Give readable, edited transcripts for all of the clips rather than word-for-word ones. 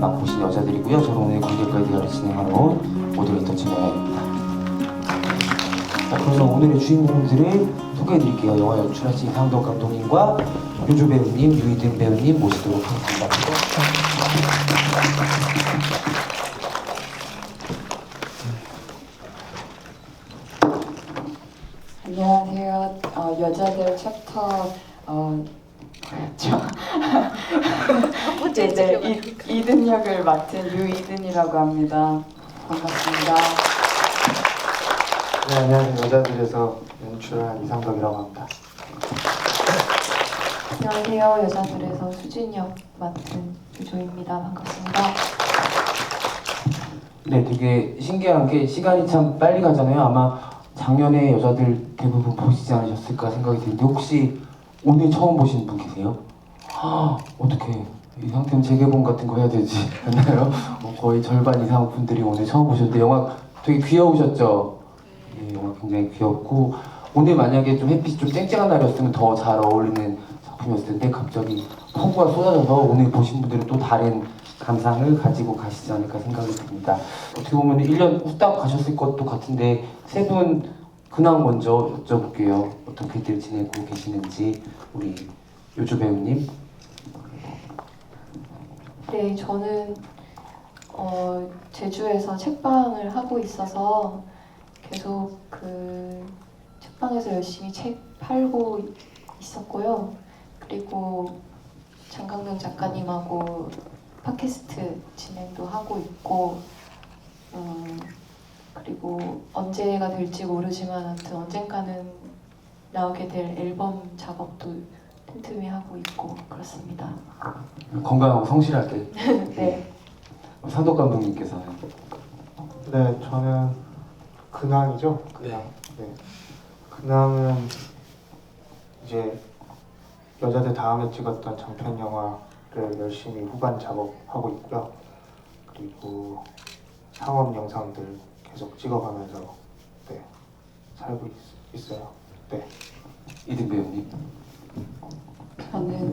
맡으신 여자들이고요. 저는 오늘 관객과의 대화를 진행하러 온 모델레이터 진영아입니다. 자, 그러면 오늘의 주인공들을 소개해드릴게요. 영화 연출하신 이상덕 감독님과 유주 배우님, 유이든 배우님 모시도록 하겠습니다. 안녕하세요. 여자들 챕터 이제 이든 역을 맡은 유이든이라고 합니다. 반갑습니다. 네, 안녕하세요. 여자들에서 연출한 이상덕이라고 합니다. 안녕하세요. 여자들에서 수진 역 맡은 유조입니다. 반갑습니다. 네, 되게 신기한 게 시간이 참 빨리 가잖아요. 아마 작년에 여자들 대부분 보시지 않으셨을까 생각이 드는데 혹시 오늘 처음 보시는 분 계세요? 어떡해. 이 상태는 재개봉 같은 거 해야 되지 않나요? 거의 절반 이상 분들이 오늘 처음 보셨는데 영화 되게 귀여우셨죠? 예, 영화 굉장히 귀엽고 오늘 만약에 좀 햇빛이 좀 쨍쨍한 날이었으면 더 잘 어울리는 작품이었을 텐데 갑자기 폭우가 쏟아져서 오늘 보신 분들은 또 다른 감상을 가지고 가시지 않을까 생각이 듭니다. 어떻게 보면 1년 후딱 가셨을 것도 같은데 세 분 근황 먼저 여쭤볼게요. 어떻게들 지내고 계시는지 우리 요조 배우님. 네, 저는 제주에서 책방을 하고 있어서 계속 그 책방에서 열심히 책 팔고 있었고요. 그리고 장강명 작가님하고 팟캐스트 진행도 하고 있고, 그리고 언제가 될지 모르지만 아무튼 언젠가는 나오게 될 앨범 작업도 틈틈이 하고 있고 그렇습니다. 건강하고 성실하게. 네. 상덕 감독님께서는. 네, 저는 근황이죠. 근황. 네. 근황은 이제 여자들 다음에 찍었던 장편 영화를 열심히 후반 작업하고 있고요. 그리고 상업 영상들 계속 찍어가면서 네, 살고 있어요. 네. 이든 배우님. 저는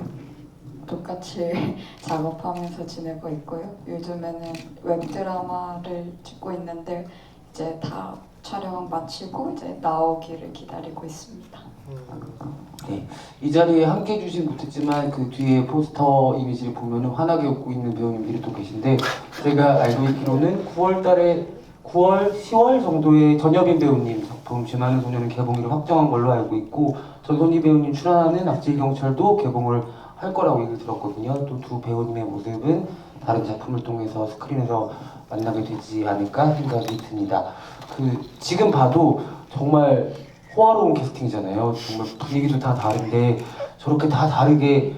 똑같이 작업하면서 지내고 있고요. 요즘에는 웹드라마를 찍고 있는데 이제 다 촬영 마치고 이제 나오기를 기다리고 있습니다. 네, 이 자리에 함께 해주진 못했지만 그 뒤에 포스터 이미지를 보면은 환하게 웃고 있는 배우님들이 또 계신데 제가 알고 있기로는 9월, 10월 정도에 전여빈 배우님 작품 쥐 많은 소녀는 개봉일을 확정한 걸로 알고 있고 전선희 배우님 출연하는 악질경찰도 개봉을 할 거라고 얘기를 들었거든요. 또 두 배우님의 모습은 다른 작품을 통해서 스크린에서 만나게 되지 않을까 생각이 듭니다. 지금 봐도 정말 호화로운 캐스팅이잖아요. 정말 분위기도 다 다른데 저렇게 다 다르게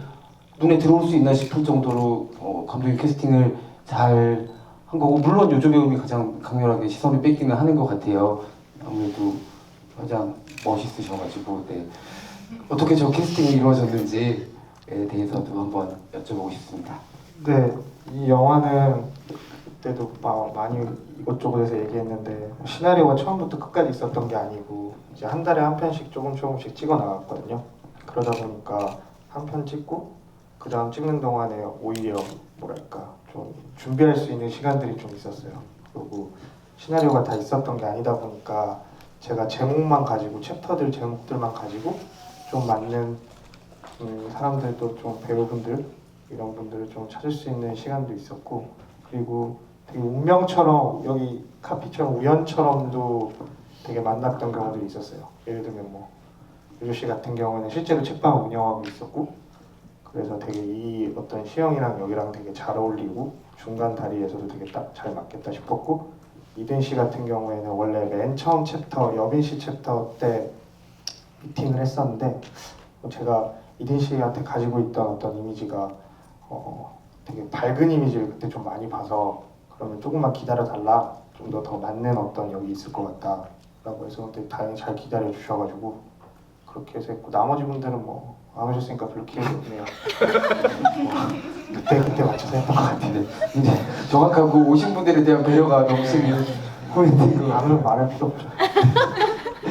눈에 들어올 수 있나 싶을 정도로 감독님 캐스팅을 잘 한 거고 물론 요조 배우님이 가장 강렬하게 시선을 뺏기는 하는 것 같아요. 아무래도 가장 멋있으셔가지고 네. 어떻게 저 캐스팅이 이루어졌는지에 대해서도 한번 여쭤보고 싶습니다. 네, 이 영화는 그때도 많이 이것저것에서 얘기했는데 시나리오가 처음부터 끝까지 있었던 게 아니고 이제 한 달에 한 편씩 조금씩 찍어 나갔거든요. 그러다 보니까 한 편 찍고 그 다음 찍는 동안에 오히려 뭐랄까 좀 준비할 수 있는 시간들이 좀 있었어요. 그리고 시나리오가 다 있었던 게 아니다 보니까 제가 제목만 가지고 챕터들 제목들만 가지고 좀 맞는 사람들도 좀 배우분들 이런 분들을 좀 찾을 수 있는 시간도 있었고 그리고 되게 운명처럼 여기 카피처럼 우연처럼도 되게 만났던 경우들이 있었어요. 예를 들면 뭐 유조 씨 같은 경우는 실제로 책방을 운영하고 있었고 그래서 되게 이 어떤 시형이랑 여기랑 되게 잘 어울리고 중간 다리에서도 되게 딱 잘 맞겠다 싶었고 이든 씨 같은 경우에는 원래 맨 처음 챕터 여빈 씨 챕터 때 미팅을 했었는데 제가 이든 씨한테 가지고 있던 어떤 이미지가 되게 밝은 이미지를 그때 좀 많이 봐서 그러면 조금만 기다려달라 좀 더 맞는 어떤 역이 있을 것 같다 라고 해서 근데 다행히 잘 기다려 주셔가지고 그렇게 해서 했고 나머지 분들은 뭐 안 오셨으니까 별로 기억이 없네요. 그때 맞춰서 했던 것 같은데 이제 정확하고 오신 분들에 대한 배려가 넘치는 포인트인 것 아무런 말할 필요 없죠.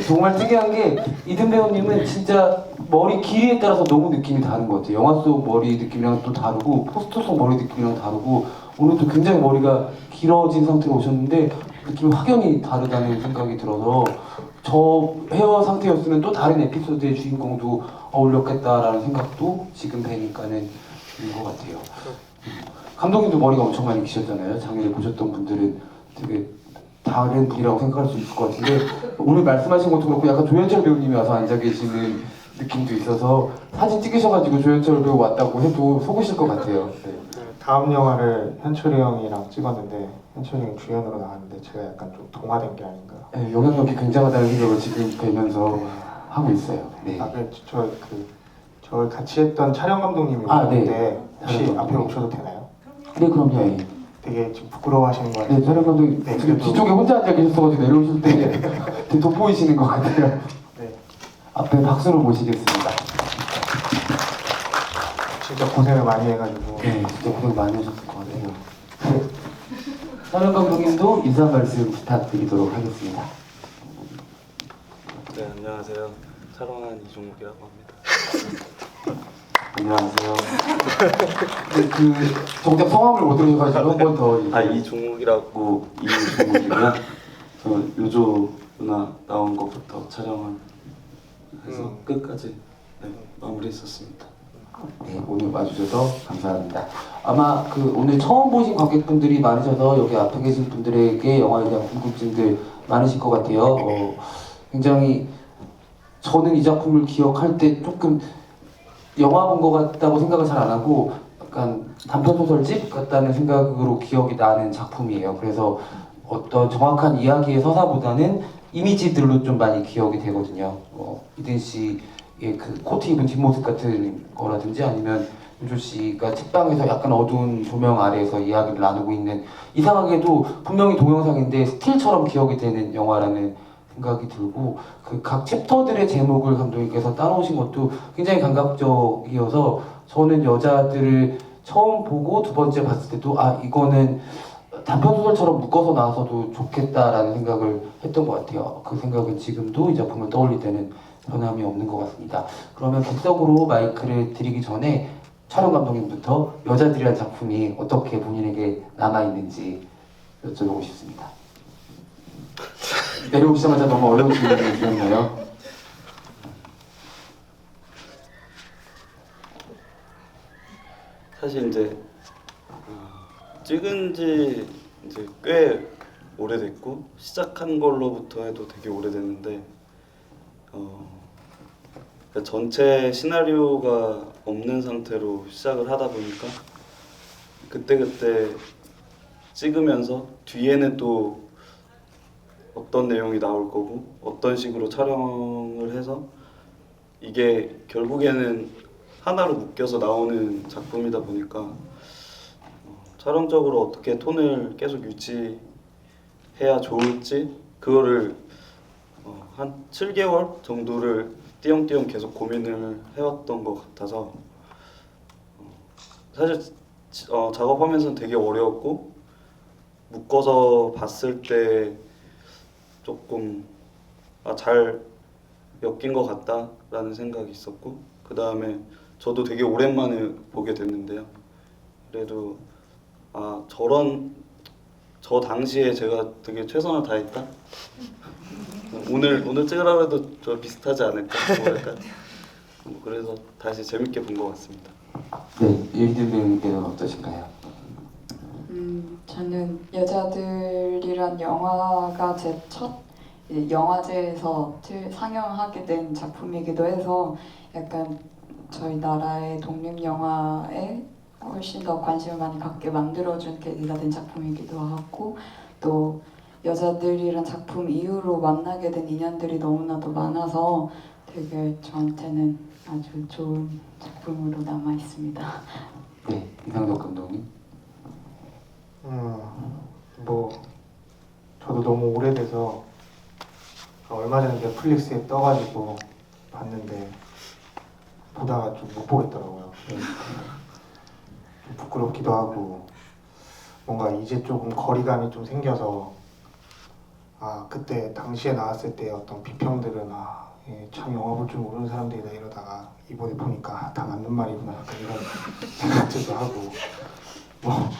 정말 특이한 게 이든 배우님은 진짜 머리 길이에 따라서 너무 느낌이 다른 것 같아요. 영화 속 머리 느낌이랑 또 다르고 포스터 속 머리 느낌이랑 다르고 오늘도 굉장히 머리가 길어진 상태로 오셨는데 느낌이 확연히 다르다는 생각이 들어서 저 헤어 상태였으면 또 다른 에피소드의 주인공도 어울렸겠다라는 생각도 지금 뵈니까는 드는 것 같아요. 감독님도 머리가 엄청 많이 기셨잖아요. 작년에 보셨던 분들은 되게 다른 분이라고 생각할 수 있을 것 같은데 오늘 말씀하신 것도 그렇고 약간 조현철 배우님이 와서 앉아 계시는 느낌도 있어서 사진 찍으셔가지고 조현철 배우 왔다고 해도 속으실 것 같아요. 네. 다음 영화를 현철이 형이랑 찍었는데 현철이 형이 주연으로 나왔는데 제가 약간 좀 동화된 게 아닌가. 네, 영향력이 굉장하다는 생각을 지금 뵈면서 네. 하고 있어요. 네. 저 같이 했던 촬영 감독님이 아, 네. 오는데 혹시 촬영 앞에 감독님. 오셔도 되나요? 네, 그럼요. 예. 되게 지금 부끄러워하시는 거 네, 같아요. 촬영 감독님 네, 지금 그래도- 뒤쪽에 혼자 앉아 계셨어가지고 내려오실 때 되게 돋보이시는 것 같아요. 네, 앞에 박수로 모시겠습니다. 진짜 고생을 많이 해가지고 네, 진짜 고생 많이 하셨을 것 같아요. 네. 촬영 감독님도 인사 말씀 부탁드리도록 하겠습니다. 네, 안녕하세요. 촬영한 이종욱이라고 합니다. 안녕하세요. 네, 정작 성함을 못 들으셔가지고 한 번 더. 아, 이종욱이라고 이종욱이고요. 저 요조 누나 나온 것부터 촬영을 해서 끝까지 네, 마무리했었습니다. 네, 오늘 와주셔서 감사합니다. 아마 오늘 처음 보신 관객분들이 많으셔서 여기 앞에 계신 분들에게 영화에 대한 궁금증들 많으실 것 같아요. 굉장히 저는 이 작품을 기억할 때 조금 영화 본 것 같다고 생각을 잘 안 하고 약간 단편 소설집 같다는 생각으로 기억이 나는 작품이에요. 그래서 어떤 정확한 이야기의 서사보다는 이미지들로 좀 많이 기억이 되거든요. 이든 씨의 그 코트 입은 뒷모습 같은 거라든지 아니면 윤조 씨가 책방에서 약간 어두운 조명 아래에서 이야기를 나누고 있는 이상하게도 분명히 동영상인데 스틸처럼 기억이 되는 영화라는 생각이 들고 그 각 챕터들의 제목을 감독님께서 따놓으신 것도 굉장히 감각적이어서 저는 여자들을 처음 보고 두 번째 봤을 때도 아 이거는 단편 소설처럼 묶어서 나와서도 좋겠다라는 생각을 했던 것 같아요. 그 생각은 지금도 이 작품을 떠올릴 때는 변함이 없는 것 같습니다. 그러면 객석으로 마이크를 드리기 전에 촬영 감독님부터 여자들이란 작품이 어떻게 본인에게 남아있는지 여쭤보고 싶습니다. 내려오시자마자 너무 어려운 질문을 주셨나요? 사실 이제 찍은 지 이제 꽤 오래됐고 시작한 걸로부터 해도 되게 오래됐는데 그러니까 전체 시나리오가 없는 상태로 시작을 하다 보니까 그때그때 찍으면서 뒤에는 또 어떤 내용이 나올 거고 어떤 식으로 촬영을 해서 이게 결국에는 하나로 묶여서 나오는 작품이다 보니까 촬영적으로 어떻게 톤을 계속 유지해야 좋을지 그거를 한 7개월 정도를 띄엄띄엄 계속 고민을 해왔던 것 같아서 사실 작업하면서는 되게 어려웠고 묶어서 봤을 때 조금 잘 엮인 것 같다라는 생각이 있었고 그 다음에 저도 되게 오랜만에 보게 됐는데요. 그래도 저 당시에 제가 되게 최선을 다했다. 오늘 찍으라고 해도 저 비슷하지 않을까 뭐랄까. 그래서 다시 재밌게 본 것 같습니다. 네, 예희진 배우님께서는 어떠신가요? 저는 여자들이란 영화가 제 첫 영화제에서 상영하게 된 작품이기도 해서 약간 저희 나라의 독립 영화에 훨씬 더 관심을 많이 갖게 만들어준 계기가 된 작품이기도 하고 또 여자들이란 작품 이후로 만나게 된 인연들이 너무나도 많아서 되게 저한테는 아주 좋은 작품으로 남아 있습니다. 네, 이상덕 감독님. 뭐 저도 너무 오래돼서 얼마 전에 넷플릭스에 떠가지고 봤는데 보다가 좀 못 보겠더라고요. 좀 부끄럽기도 하고 뭔가 이제 조금 거리감이 좀 생겨서 그때 당시에 나왔을 때 어떤 비평들은 참 영화 볼 줄 모르는 사람들이다 이러다가 이번에 보니까 다 맞는 말이구나 약간 이런 생각들도 하고 뭐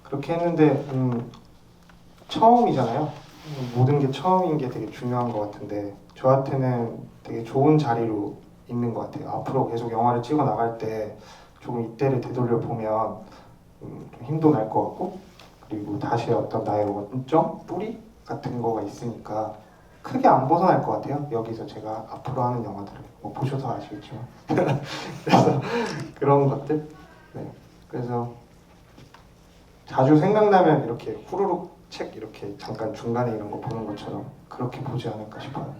그렇게 했는데 처음이잖아요. 모든 게 처음인 게 되게 중요한 것 같은데 저한테는 되게 좋은 자리로 있는 것 같아요. 앞으로 계속 영화를 찍어 나갈 때 조금 이때를 되돌려 보면 좀 힘도 날 것 같고 그리고 다시 어떤 나의 원점, 뿌리 같은 거가 있으니까 크게 안 벗어날 것 같아요. 여기서 제가 앞으로 하는 영화들을 뭐 보셔서 아시겠지만 그래서 그런 것들. 네. 그래서 자주 생각나면 이렇게 후루룩 책 이렇게 잠깐 중간에 이런 거 보는 것처럼 그렇게 보지 않을까 싶어요.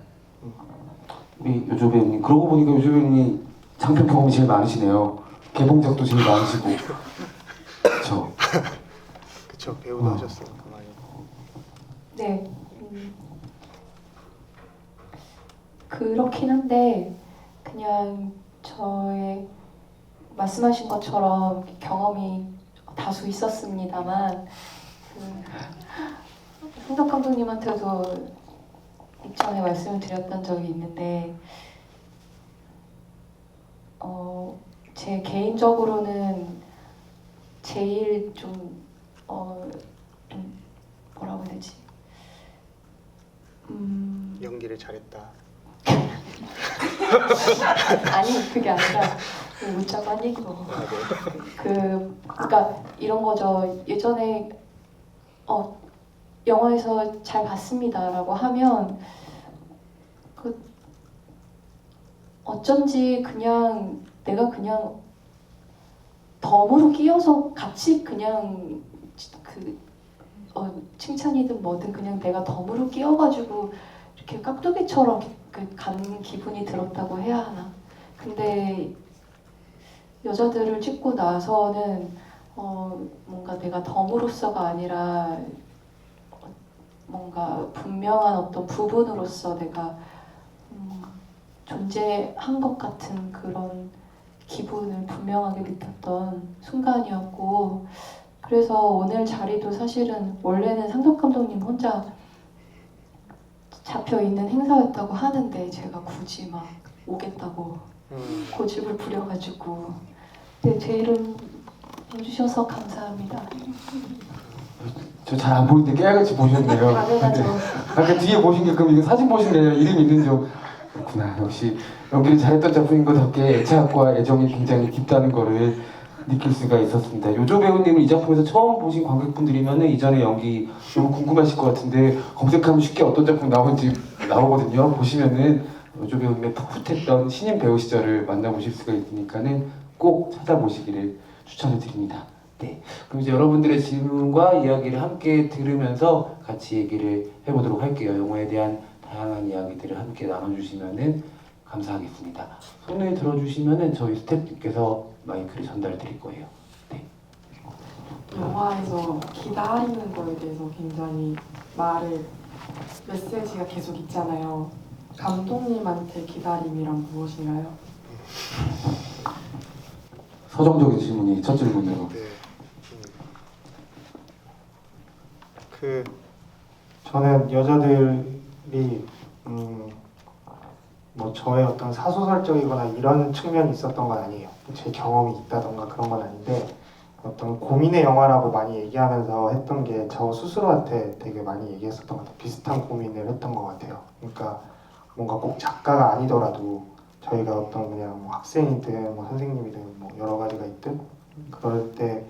우리 요조 배우님, 그러고 보니까 요조 배우님이 장편 경험이 제일 많으시네요. 개봉작도 제일 많으시고. 그렇죠. 그쵸, 배우도 하셨으니까 많이. 네. 그렇긴 한데 그냥 저의 말씀하신 것처럼 경험이 다수 있었습니다만 홍덕 감독님한테도 이전에 말씀을 드렸던 적이 있는데 제 개인적으로는 제일 좀 뭐라고 해야 되지? 연기를 잘했다. 아니 그게 아니라 웃자고 한 얘기고 그러니까 이런 거죠. 예전에 영화에서 잘 봤습니다라고 하면 그 어쩐지 그냥 내가 그냥 덤으로 끼어서 같이 그냥 칭찬이든 뭐든 그냥 내가 덤으로 끼어가지고 이렇게 깍두기처럼 간 기분이 들었다고 해야 하나? 근데 여자들을 찍고 나서는 뭔가 내가 덤으로서가 아니라 뭔가 분명한 어떤 부분으로서 내가 존재한 것 같은 그런 기분을 분명하게 느꼈던 순간이었고 그래서 오늘 자리도 사실은 원래는 상덕 감독님 혼자 잡혀 있는 행사였다고 하는데 제가 굳이 막 오겠다고 고집을 부려가지고 제 이름 해주셔서 감사합니다. 저 잘 안 보이는데 깨알같이 보셨네요. 당연하죠. 아까 뒤에 보신 게 그럼 이거 사진 보신 게 아니라 이름 있는 줄 그렇구나. 역시 연기를 잘했던 작품인 것답게 애착과 애정이 굉장히 깊다는 거를 느낄 수가 있었습니다. 요조 배우님을 이 작품에서 처음 보신 관객분들이면은 이전의 연기 너무 궁금하실 것 같은데 검색하면 쉽게 어떤 작품 나오는지 나오거든요. 보시면은 요조 배우님의 풋풋했던 신인 배우 시절을 만나보실 수가 있으니까는 꼭 찾아보시기를 추천을 드립니다. 네, 그럼 이제 여러분들의 질문과 이야기를 함께 들으면서 같이 얘기를 해보도록 할게요. 영화에 대한 다양한 이야기들을 함께 나눠주시면은 감사하겠습니다. 손을 들어주시면은 저희 스태프님께서 마이크를 전달해 드릴 거예요. 네. 영화에서 기다리는 거에 대해서 굉장히 메시지가 계속 있잖아요. 감독님한테 기다림이란 무엇인가요? 서정적인 질문이 첫 질문으로. 네. 저는 여자들이 뭐 저의 어떤 사소설적이거나 이런 측면이 있었던 건 아니에요. 제 경험이 있다던가 그런 건 아닌데 어떤 고민의 영화라고 많이 얘기하면서 했던 게 저 스스로한테 되게 많이 얘기했었던 것 같아요. 비슷한 고민을 했던 것 같아요. 그러니까 뭔가 꼭 작가가 아니더라도 저희가 어떤 그냥 뭐 학생이든 뭐 선생님이든 뭐 여러 가지가 있든 그럴 때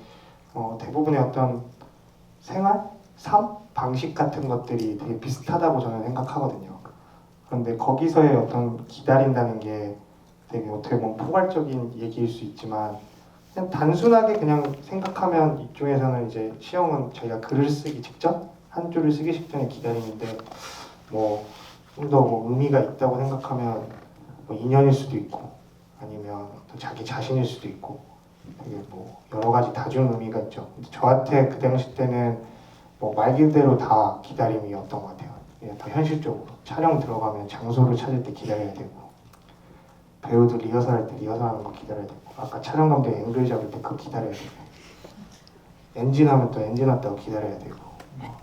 대부분의 어떤 생활, 삶, 방식 같은 것들이 되게 비슷하다고 저는 생각하거든요. 그런데 거기서의 어떤 기다린다는 게 되게 어떻게 보면 포괄적인 얘기일 수 있지만 그냥 단순하게 그냥 생각하면 이쪽에서는 이제 시영은 저희가 글을 쓰기 직전 한 줄을 쓰기 직전에 기다리는데 뭐 좀 더 뭐 의미가 있다고 생각하면 뭐 인연일 수도 있고 아니면 어떤 자기 자신일 수도 있고 되게 뭐 여러 가지 다중 의미가 있죠. 근데 저한테 그 당시 때는 뭐 말 그대로 다 기다림이었던 것 같아요. 그냥 더 현실적으로 촬영 들어가면 장소를 찾을 때 기다려야 되고 배우들 리허설할 때 리허설하는 거 기다려야 되고 아까 촬영 감독이 앵글 잡을 때 그거 기다려야 되고 엔진하면 또 엔진 왔다고 기다려야 되고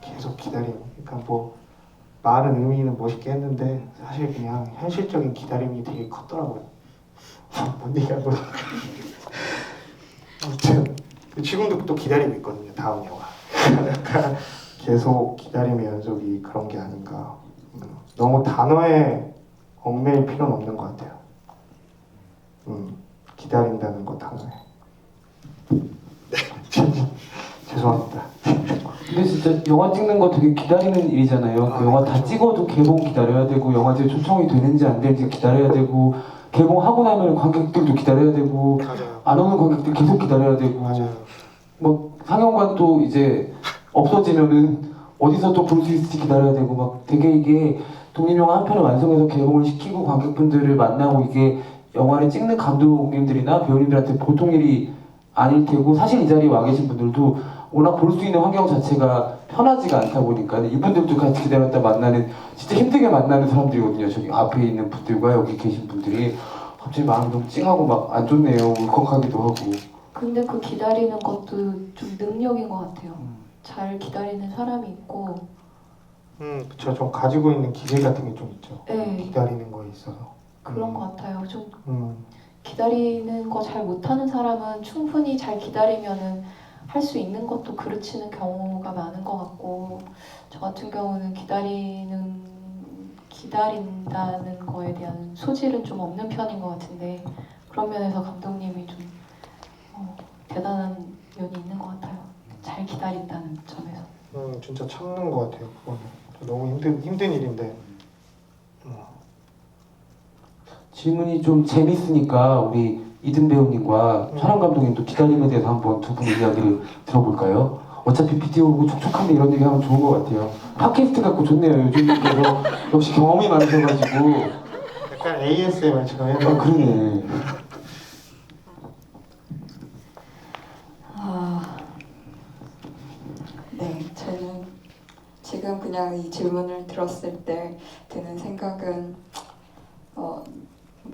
계속 기다림. 그러니까 뭐 말은 의미는 멋있게 했는데 사실 그냥 현실적인 기다림이 되게 컸더라고요. 뭔 얘기하고 아무튼 지금도 또 기다리고 있거든요. 다음 영화. 약간 계속 기다림의 연속이 그런 게 아닌가. 너무 단어에 얽매일 필요는 없는 것 같아요. 기다린다는 거 단어에. 죄송합니다. 근데 진짜 영화 찍는 거 되게 기다리는 일이잖아요. 그 영화 다 그렇죠. 찍어도 개봉 기다려야 되고 영화제 초청이 되는지 안 되는지 기다려야 되고 개봉하고 나면 관객들도 기다려야 되고 맞아요. 안 오는 관객들 계속 기다려야 되고 맞아요. 뭐 상영관도 이제 없어지면은 어디서 또 볼 수 있을지 기다려야 되고 막 되게 이게 독립영화 한 편을 완성해서 개봉을 시키고 관객분들을 만나고 이게 영화를 찍는 감독님들이나 배우님들한테 보통 일이 아닐 테고 사실 이 자리에 와 계신 분들도 워낙 볼 수 있는 환경 자체가 편하지가 않다 보니까 이분들도 같이 기다렸다 만나는 진짜 힘들게 만나는 사람들이거든요. 저기 앞에 있는 분들과 여기 계신 분들이 갑자기 마음이 너무 찡하고 막 안 좋네요. 울컥하기도 하고. 근데 그 기다리는 것도 좀 능력인 것 같아요. 잘 기다리는 사람이 있고, 그쵸. 좀 가지고 있는 기질 같은 게 좀 있죠. 네. 기다리는 거에 있어서. 그런 것 같아요. 좀 음, 기다리는 거 잘 못하는 사람은 충분히 잘 기다리면은 할 수 있는 것도 그르치는 경우가 많은 것 같고, 저 같은 경우는 기다린다는 거에 대한 소질은 좀 없는 편인 것 같은데, 그런 면에서 감독님이 좀 대단한 면이 있는 것 같아요. 잘 기다린다는 점에서. 진짜 참는 것 같아요. 그거는 너무 힘든 일인데. 질문이 좀 재밌으니까 우리 이든 배우님과 촬영 감독님도 기다림에 대해서 한번 두 분의 이야기를 들어볼까요? 어차피 비디오 보고 촉촉한데 이런 얘기 하면 좋은 것 같아요. 팟캐스트 갖고 좋네요. 요즘께서 역시 경험이 많으셔가지고. 약간 ASMR처럼 해서. 그러네. 네, 저는 지금 그냥 이 질문을 들었을 때 드는 생각은 뭐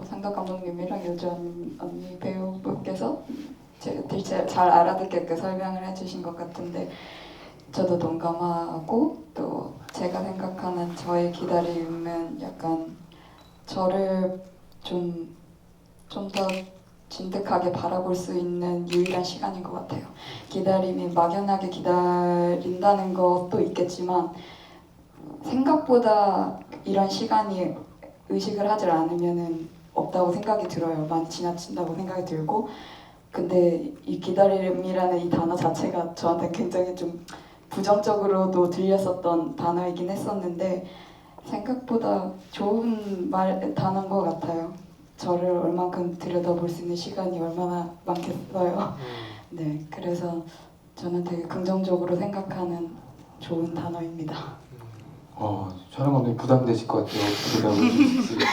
상덕 감독님이랑 요즘 언니 배우분께서 제가 잘 알아듣게끔 설명을 해주신 것 같은데 저도 동감하고 또 제가 생각하는 저의 기다림은 약간 저를 좀 더 진득하게 바라볼 수 있는 유일한 시간인 것 같아요. 기다림이 막연하게 기다린다는 것도 있겠지만 생각보다 이런 시간이 의식을 하질 않으면은 없다고 생각이 들어요. 많이 지나친다고 생각이 들고 근데 이 기다림이라는 이 단어 자체가 저한테 굉장히 좀 부정적으로도 들렸었던 단어이긴 했었는데 생각보다 좋은 단어인 것 같아요. 저를 얼만큼 들여다볼 수 있는 시간이 얼마나 많겠어요. 네, 그래서 저는 되게 긍정적으로 생각하는 좋은 단어입니다. 촬영 감독님 부담되실 것 같아요. 어떻게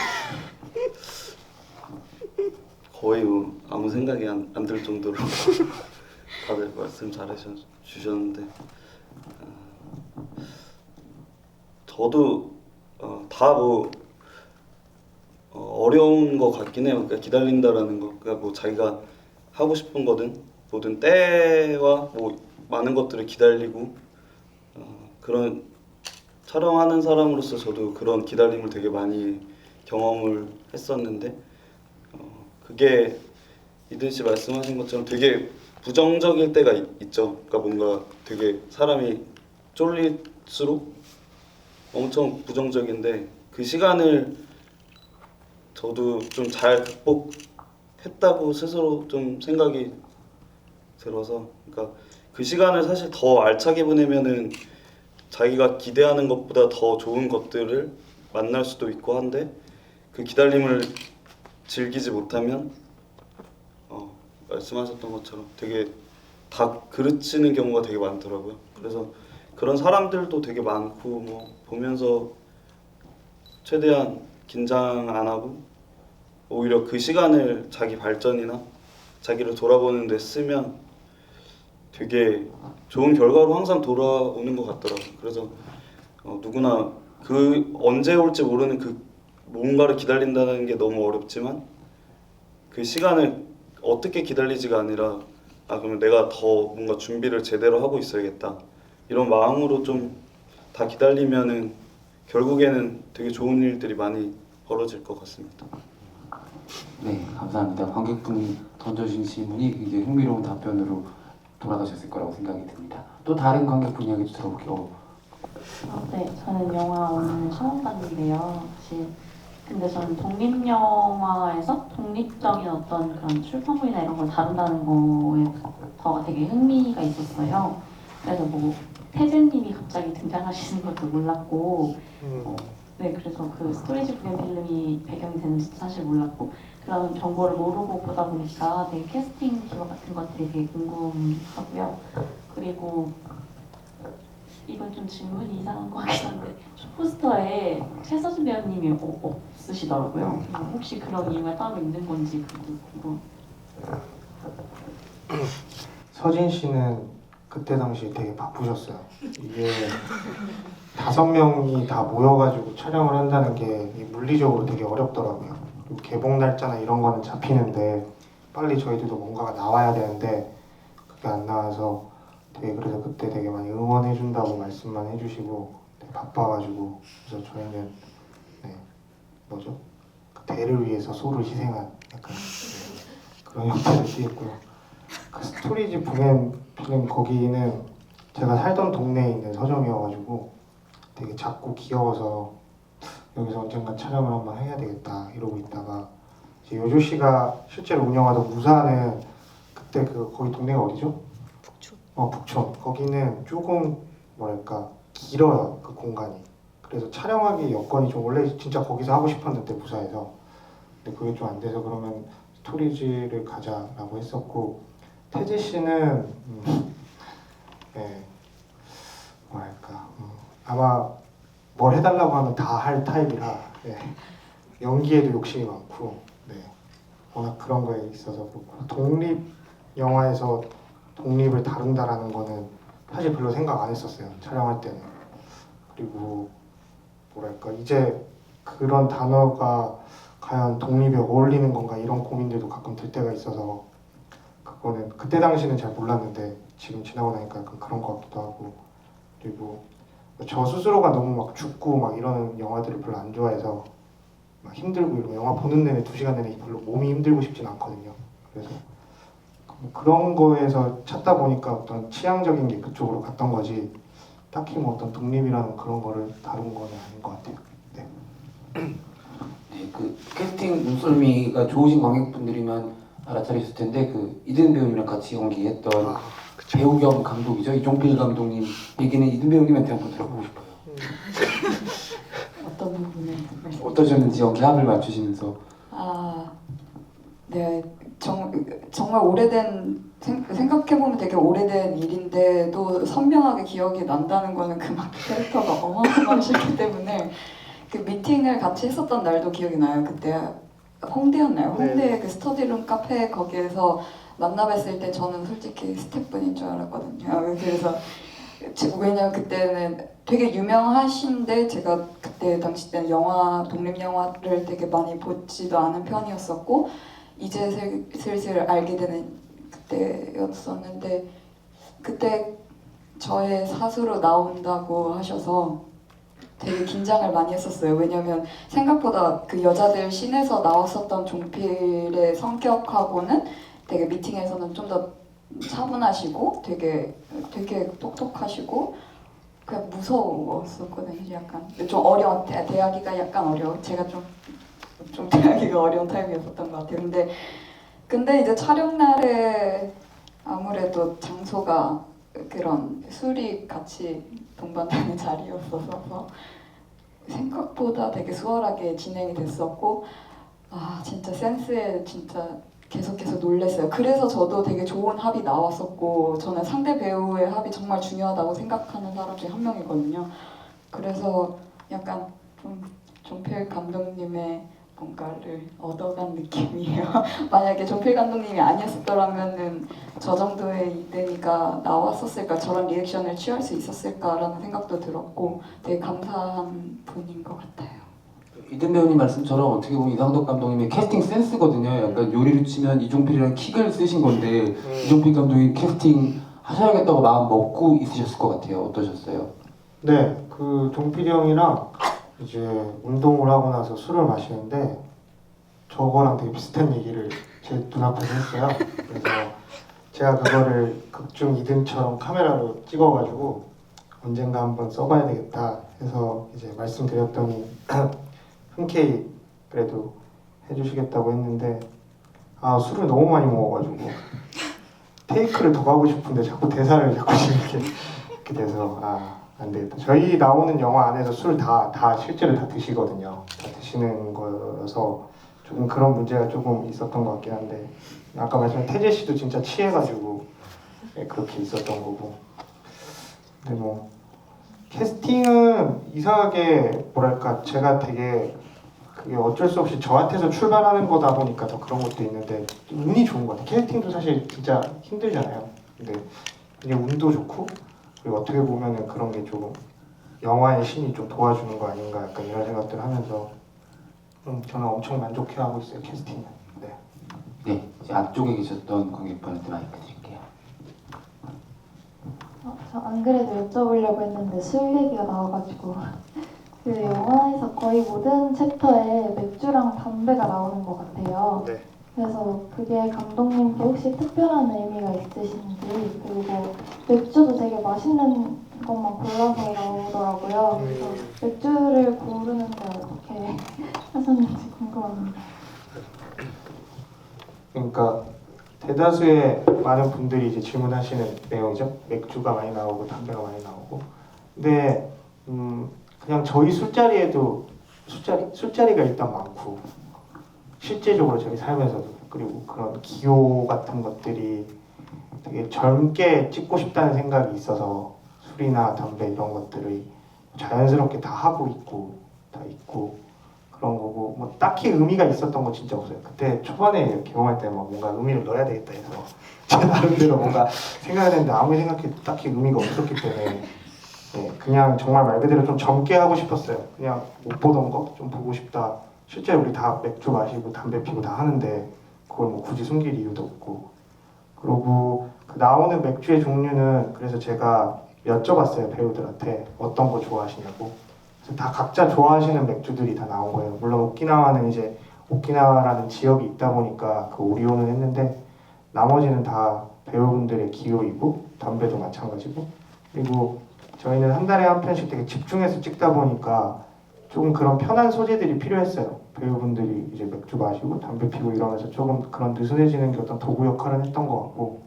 거의 뭐 아무 생각이 안 들 정도로 다들 말씀 잘해주셨는데 저도 다 뭐 어려운 거 같긴 해요. 그러니까 기다린다라는 거, 그러니까 뭐 자기가 하고 싶은 거든 뭐든 때와 뭐 많은 것들을 기다리고 그런 촬영하는 사람으로서 저도 그런 기다림을 되게 많이 경험을 했었는데 그게 이든 씨 말씀하신 것처럼 되게 부정적일 때가 있죠. 그러니까 뭔가 되게 사람이 쫄릴수록 엄청 부정적인데 그 시간을 저도 좀 잘 극복했다고 스스로 좀 생각이 들어서 그러니까 그 시간을 사실 더 알차게 보내면은 자기가 기대하는 것보다 더 좋은 것들을 만날 수도 있고 한데 그 기다림을 즐기지 못하면 말씀하셨던 것처럼 되게 다 그르치는 경우가 되게 많더라고요. 그래서 그런 사람들도 되게 많고 뭐 보면서 최대한 긴장 안 하고 오히려 그 시간을 자기 발전이나 자기를 돌아보는 데 쓰면 되게 좋은 결과로 항상 돌아오는 것 같더라고요. 그래서 누구나 그 언제 올지 모르는 그 뭔가를 기다린다는 게 너무 어렵지만 그 시간을 어떻게 기다리지가 아니라 그러면 내가 더 뭔가 준비를 제대로 하고 있어야겠다 이런 마음으로 좀 다 기다리면은 결국에는 되게 좋은 일들이 많이 벌어질 것 같습니다. 네, 감사합니다. 관객분이 던져주신 질문이 굉장히 흥미로운 답변으로 돌아가셨을 거라고 생각이 듭니다. 또 다른 관객분 이야기도 들어볼게요. 네, 저는 영화 오늘 처음 봤는데요. 사실 근데 저는 독립영화에서 독립적인 어떤 그런 출판물이나 이런 걸 다룬다는 거에 되게 흥미가 있었어요. 그래서 뭐 태진님이 갑자기 등장하시는 것도 몰랐고, 네, 그래서 그 스토리지 부연 필름이 배경이 되는지도 사실 몰랐고 그런 정보를 모르고 보다 보니까 되게 캐스팅 기억 같은 것들이 되게 궁금하고요. 그리고 이건 좀 질문이 이상한 것 같긴 한데 포스터에 최서준 배우님이 없으시더라고요. 혹시 그런 이유가 따로 있는 건지 그거 서진 씨는 그때 당시 되게 바쁘셨어요. 이게 5명이 다 모여가지고 촬영을 한다는 게 물리적으로 되게 어렵더라고요. 그리고 개봉 날짜나 이런 거는 잡히는데 빨리 저희들도 뭔가가 나와야 되는데 그게 안 나와서 되게 그래서 그때 되게 많이 응원해준다고 말씀만 해주시고 되게 바빠가지고 그래서 저희는 뭐죠? 그 대를 위해서 소를 희생한 약간 그런 형태를 띠했고요. 그 스토리지 북엔 필름 거기는 제가 살던 동네에 있는 서점이어가지고 되게 작고 귀여워서 여기서 언젠가 촬영을 한번 해야 되겠다 이러고 있다가 이제 요조 씨가 실제로 운영하던 무사는 그때 거기 동네가 어디죠? 북촌. 거기는 조금 뭐랄까 길어요 그 공간이. 그래서 촬영하기 여건이 좀 원래 진짜 거기서 하고 싶었는데 무사에서 근데 그게 좀 안 돼서 그러면 스토리지를 가자라고 했었고 태지 씨는 뭐랄까 아마 뭘 해달라고 하면 다 할 타입이라 연기에도 욕심이 많고 워낙 그런 거에 있어서 그렇고 독립 영화에서 독립을 다룬다라는 거는 사실 별로 생각 안 했었어요 촬영할 때는. 그리고 뭐랄까 이제 그런 단어가 과연 독립에 어울리는 건가 이런 고민들도 가끔 들 때가 있어서 그거는 그때 당시는 잘 몰랐는데 지금 지나고 나니까 약간 그런 것 같기도 하고 그리고 저 스스로가 너무 막 죽고 막 이러는 영화들을 별로 안 좋아해서 막 힘들고 이런 영화 보는 내내 2시간 내내 별로 몸이 힘들고 싶진 않거든요. 그래서 그런 거에서 찾다 보니까 어떤 취향적인 게 그쪽으로 갔던 거지 딱히 뭐 어떤 독립이라는 그런 거를 다룬 거는 아닌 것 같아요. 네. 네, 그 캐스팅 눈썰미가 좋으신 관객분들이면 알아차리실 텐데 그 이든 배우님이랑 같이 연기했던 배우 겸 감독이죠 이종필 감독님 얘기는 이든 배우님한테 한번 들어보고 싶어요. 어떤 부분에 어떠셨는지 연기 합을 맞추시면서. 네, 정말 오래된 생각해보면 되게 오래된 일인데도 선명하게 기억이 난다는 거는 그만큼 캐릭터가 어마어마하시기 때문에 그 미팅을 같이 했었던 날도 기억이 나요. 그때 홍대였나요? 홍대 그 스터디룸 카페 거기에서 만나 뵀을 때 저는 솔직히 스태프분인 줄 알았거든요. 그래서 왜냐면 그때는 되게 유명하신데 제가 그때 당시 때는 독립 영화를 되게 많이 보지도 않은 편이었었고 이제 슬슬 알게 되는 그때였었는데 그때 저의 사수로 나온다고 하셔서 되게 긴장을 많이 했었어요. 왜냐면 생각보다 그 여자들 씬에서 나왔었던 종필의 성격하고는 되게 미팅에서는 좀 더 차분하시고 되게 똑똑하시고 그냥 무서웠었거든요. 약간 좀 어려운 대하기가 약간 어려워. 제가 좀 대하기가 어려운 타입이었던 것 같아요. 근데 이제 촬영 날에 아무래도 장소가 그런 술이 같이 동반되는 자리였어서 생각보다 되게 수월하게 진행이 됐었고 진짜 센스에 진짜 계속해서 놀랐어요. 그래서 저도 되게 좋은 합이 나왔었고 저는 상대 배우의 합이 정말 중요하다고 생각하는 사람 중에 한 명이거든요. 그래서 약간 좀 종필 감독님의 뭔가를 얻어간 느낌이에요. 만약에 종필 감독님이 아니었더라면은 저 정도의 이든이가 나왔었을까, 저런 리액션을 취할 수 있었을까라는 생각도 들었고 되게 감사한 분인 것 같아요. 이든 배우님 말씀처럼 어떻게 보면 이상덕 감독님의 캐스팅 센스거든요. 약간 요리로 치면 이종필이랑 킥을 쓰신 건데 이종필 감독이 캐스팅 하셔야겠다고 마음 먹고 있으셨을 것 같아요. 어떠셨어요? 네, 그 종필이 형이랑 이제 운동을 하고 나서 술을 마시는데 저거랑 되게 비슷한 얘기를 제 눈앞에서 했어요. 그래서 제가 그거를 극중 2등처럼 카메라로 찍어가지고 언젠가 한번 써봐야 되겠다 해서 이제 말씀드렸더니 흔쾌히 그래도 해주시겠다고 했는데 아 술을 너무 많이 먹어가지고 테이크를 더 가고 싶은데 자꾸 대사를 자꾸 이렇게 돼서 아 안 되겠다. 저희 나오는 영화 안에서 술 다 실제로 다 드시거든요. 다 드시는 거여서 조금 그런 문제가 조금 있었던 것 같긴 한데 아까 말씀한 태재 씨도 진짜 취해가지고 그렇게 있었던 거고. 근데 뭐 캐스팅은 이상하게 뭐랄까 제가 되게 그게 어쩔 수 없이 저한테서 출발하는 거다 보니까 더 그런 것도 있는데 운이 좋은 것 같아요. 캐스팅도 사실 진짜 힘들잖아요. 근데 이게 운도 좋고 그리고 어떻게 보면은 그런 게 조금 영화의 신이 좀 도와주는 거 아닌가 약간 이런 생각들 하면서 저는 엄청 만족해하고 있어요 캐스팅은. 네. 네, 이제 앞쪽에 계셨던 관객분한테 마이크 드릴게요. 저 안 그래도 여쭤보려고 했는데 술 얘기가 나와가지고 그 영화에서 거의 모든 챕터에 맥주랑 담배가 나오는 것 같아요. 네. 그래서 그게 감독님께 혹시 특별한 의미가 있으신지 그리고 맥주도 되게 맛있는 것만 골라서 나오더라고요. 그래서 맥주를 고르는데 어떻게 하셨는지 궁금합니다. 그러니까 대다수의 많은 분들이 이제 질문하시는 내용이죠. 맥주가 많이 나오고 담배가 많이 나오고. 근데 그냥 저희 술자리에도 술자리가 일단 많고 실제적으로 저희 삶에서도 그리고 그런 기호 같은 것들이 되게 젊게 찍고 싶다는 생각이 있어서 술이나 담배 이런 것들을 자연스럽게 다 하고 있고 그런 거고 뭐 딱히 의미가 있었던 거 진짜 없어요. 그때 초반에 경험할 때 막 뭔가 의미를 넣어야 되겠다 해서 제 나름대로 뭔가 생각을 했는데 아무리 생각해도 딱히 의미가 없었기 때문에 네, 그냥 정말 말 그대로 좀 젊게 하고 싶었어요. 그냥 못 보던 거 좀 보고 싶다. 실제 우리 다 맥주 마시고 담배 피고 다 하는데 그걸 뭐 굳이 숨길 이유도 없고. 그리고 그 나오는 맥주의 종류는 그래서 제가 여쭤봤어요 배우들한테 어떤 거 좋아하시냐고. 그래서 다 각자 좋아하시는 맥주들이 다 나온 거예요. 물론 오키나와는 이제 오키나와라는 지역이 있다 보니까 그 오리온은 했는데 나머지는 다 배우분들의 기호이고 담배도 마찬가지고. 그리고 저희는 한 달에 한 편씩 되게 집중해서 찍다 보니까 조금 그런 편한 소재들이 필요했어요. 배우분들이 이제 맥주 마시고 담배 피고 이러면서 조금 그런 느슨해지는 게 어떤 도구 역할을 했던 것 같고.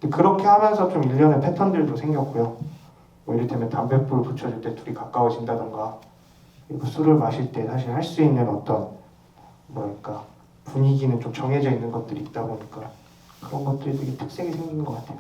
근데 그렇게 하면서 좀 일련의 패턴들도 생겼고요. 뭐 이를테면 담뱃불 붙여줄 때 둘이 가까워진다던가 그리고 술을 마실 때 사실 할 수 있는 어떤 뭐랄까 분위기는 좀 정해져 있는 것들이 있다 보니까 그런 것들이 되게 특색이 생긴 것 같아요.